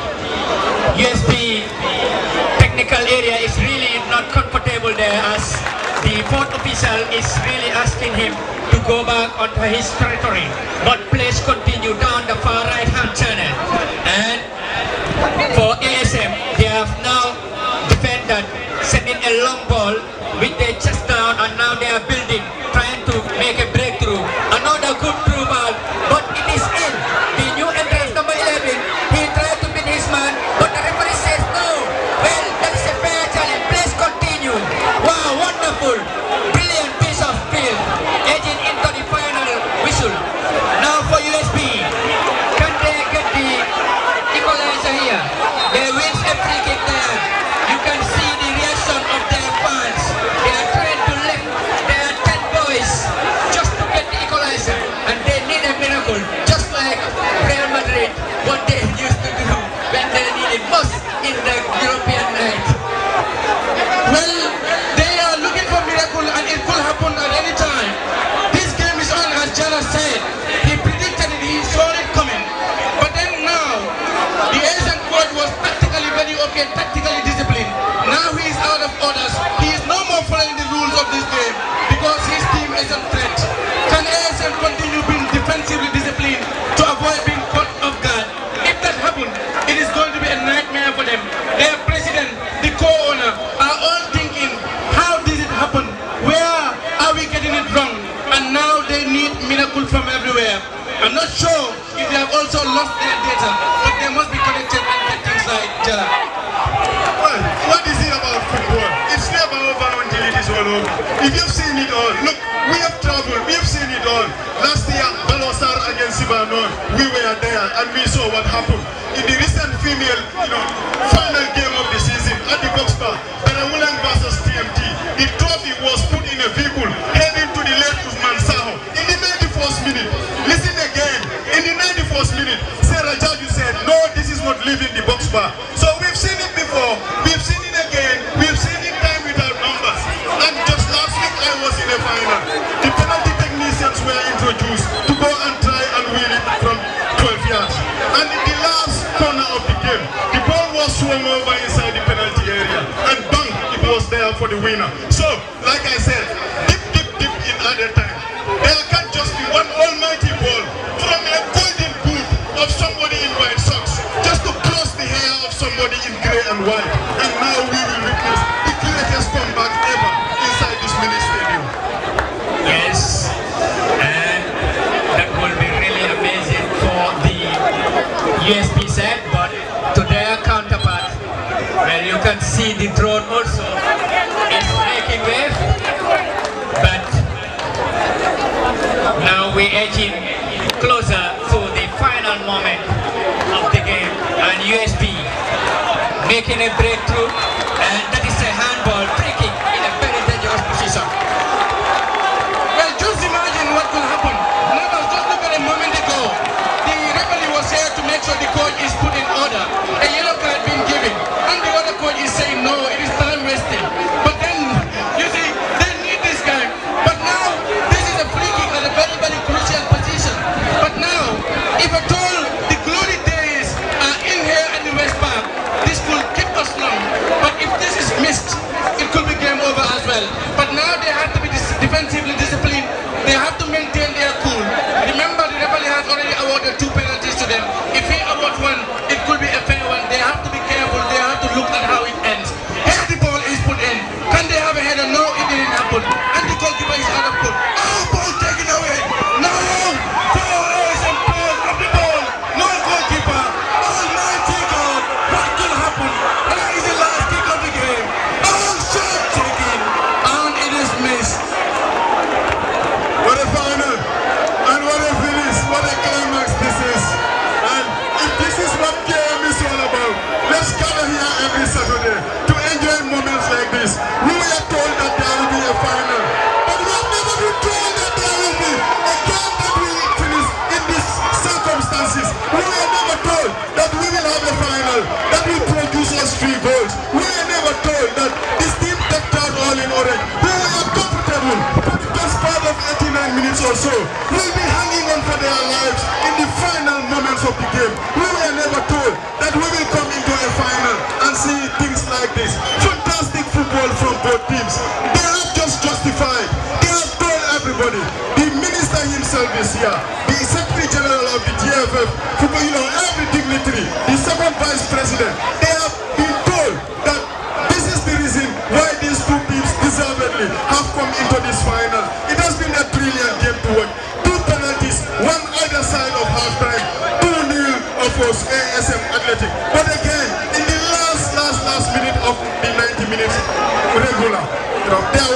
USB technical area is really not comfortable there, as the fourth official is really asking him to go back onto his territory. But please continue down the far right hand channel. And for ASM, they have now defended, sending a long ball with their chest down, and now they are building, trying to make a breakthrough. Another good through ball, but it is in. The new entrant number 11, he tried to beat his man, but the referee says no. Well, that is a fair challenge. Please continue. Wow, wonderful. Brilliant piece of field. Edging into the final whistle. Now for USB. Can they get the equalizer here? They win a free kick there. You can see the reaction of their fans. They are trying to lift their 10 boys just to get the equalizer. And they need a miracle, just like Real Madrid, what they used to do when they needed most in the European night. Well, they are looking for miracle, and it could happen at any time. This game is on, as Jana said. He predicted it, he saw it coming. But then now, the Asian coach was tactically very okay, tactically disciplined. Now he is out of orders. He is no more following the rules of this game because his team is a threat. Can ASM continue being defensively disciplined to avoid being caught off guard? If that happens, it is going to be a nightmare for them. Their president, the co-owner, are all thinking, how did it happen? Where are we getting it wrong? And now they need miracle from everywhere. I'm not sure if they have also lost their data, but they must be connected and get things right. Well, what is it about football? It's never over until it is all over. If you've seen it all, look, we have traveled, we have seen it all. Last year, Balosar against Sibanon, we were there and we saw what happened. In the recent female, final game of the season at the Box Bar, Perawulang versus TMT, the trophy was put in a vehicle heading to the late Usman Saho in the 91st minute. Listen again, in the 91st minute, Sarah Jaju said, no, this is not leaving the Box Bar. So we've seen it before, we've seen it again, we've seen it time without numbers. And just last week I was in a final. The penalty technicians were introduced to go and try and win it from 12 yards. And in the last corner of the game, the ball was swung over inside the penalty area, and bang, it was there for the winner. So, like I said, deep in other time, there can't just be one almighty ball from a golden boot of somebody in white socks just to close the hair of somebody in grey and white. And now we will witness the greatest comeback ever inside this mini stadium. Yes, and that will be really amazing for the USB set, but to their counterpart, well, you can see the drone also is making wave, but now we're edging closer to the final moment of the game, and USB making a breakthrough, and that is a handball free kick in a very dangerous position. Well, just imagine what could happen. Never, just look at a moment ago. The referee was here to make sure the coach is put in order. A yellow card being given. And the other coach is saying, no, it is time wasting. But then, you see, they need this guy. But now, this is a free kick at a very, very crucial position. But now, if at all the glory days are in here at the West Park, this could keep us long. But if this is missed, it could be game over as well. But now they have to be defensively disciplined. They have to maintain their cool. Remember, the referee has already awarded 2 penalties to them. If he awards one, it could be a fair one. They have to be careful. They have to look at how it ends. Here the ball is put in. Can they have a header? No, it didn't happen. And the goalkeeper is out of put. Oh, ball taken away. No! 4 ASM players of the ball. No goalkeeper. Almighty God. What could happen? And that is the last kick of the game. Oh, shot taken. And it is missed. teammates also will be hanging on for their lives in the final moments of the game. We were never told that we will come into a final and see things like this. Fantastic football from both teams. They have just justified. They have told everybody. The minister himself is here. The Secretary General of the GFF, every dignitary, the second vice president, they have been told that this is the reason why these two teams deservedly have come into this final. It has been a brilliant game to watch. 2 penalties, one either side of halftime, 2-0 of course ASM Athletic. But again, in the last minute of the 90 minutes regular, there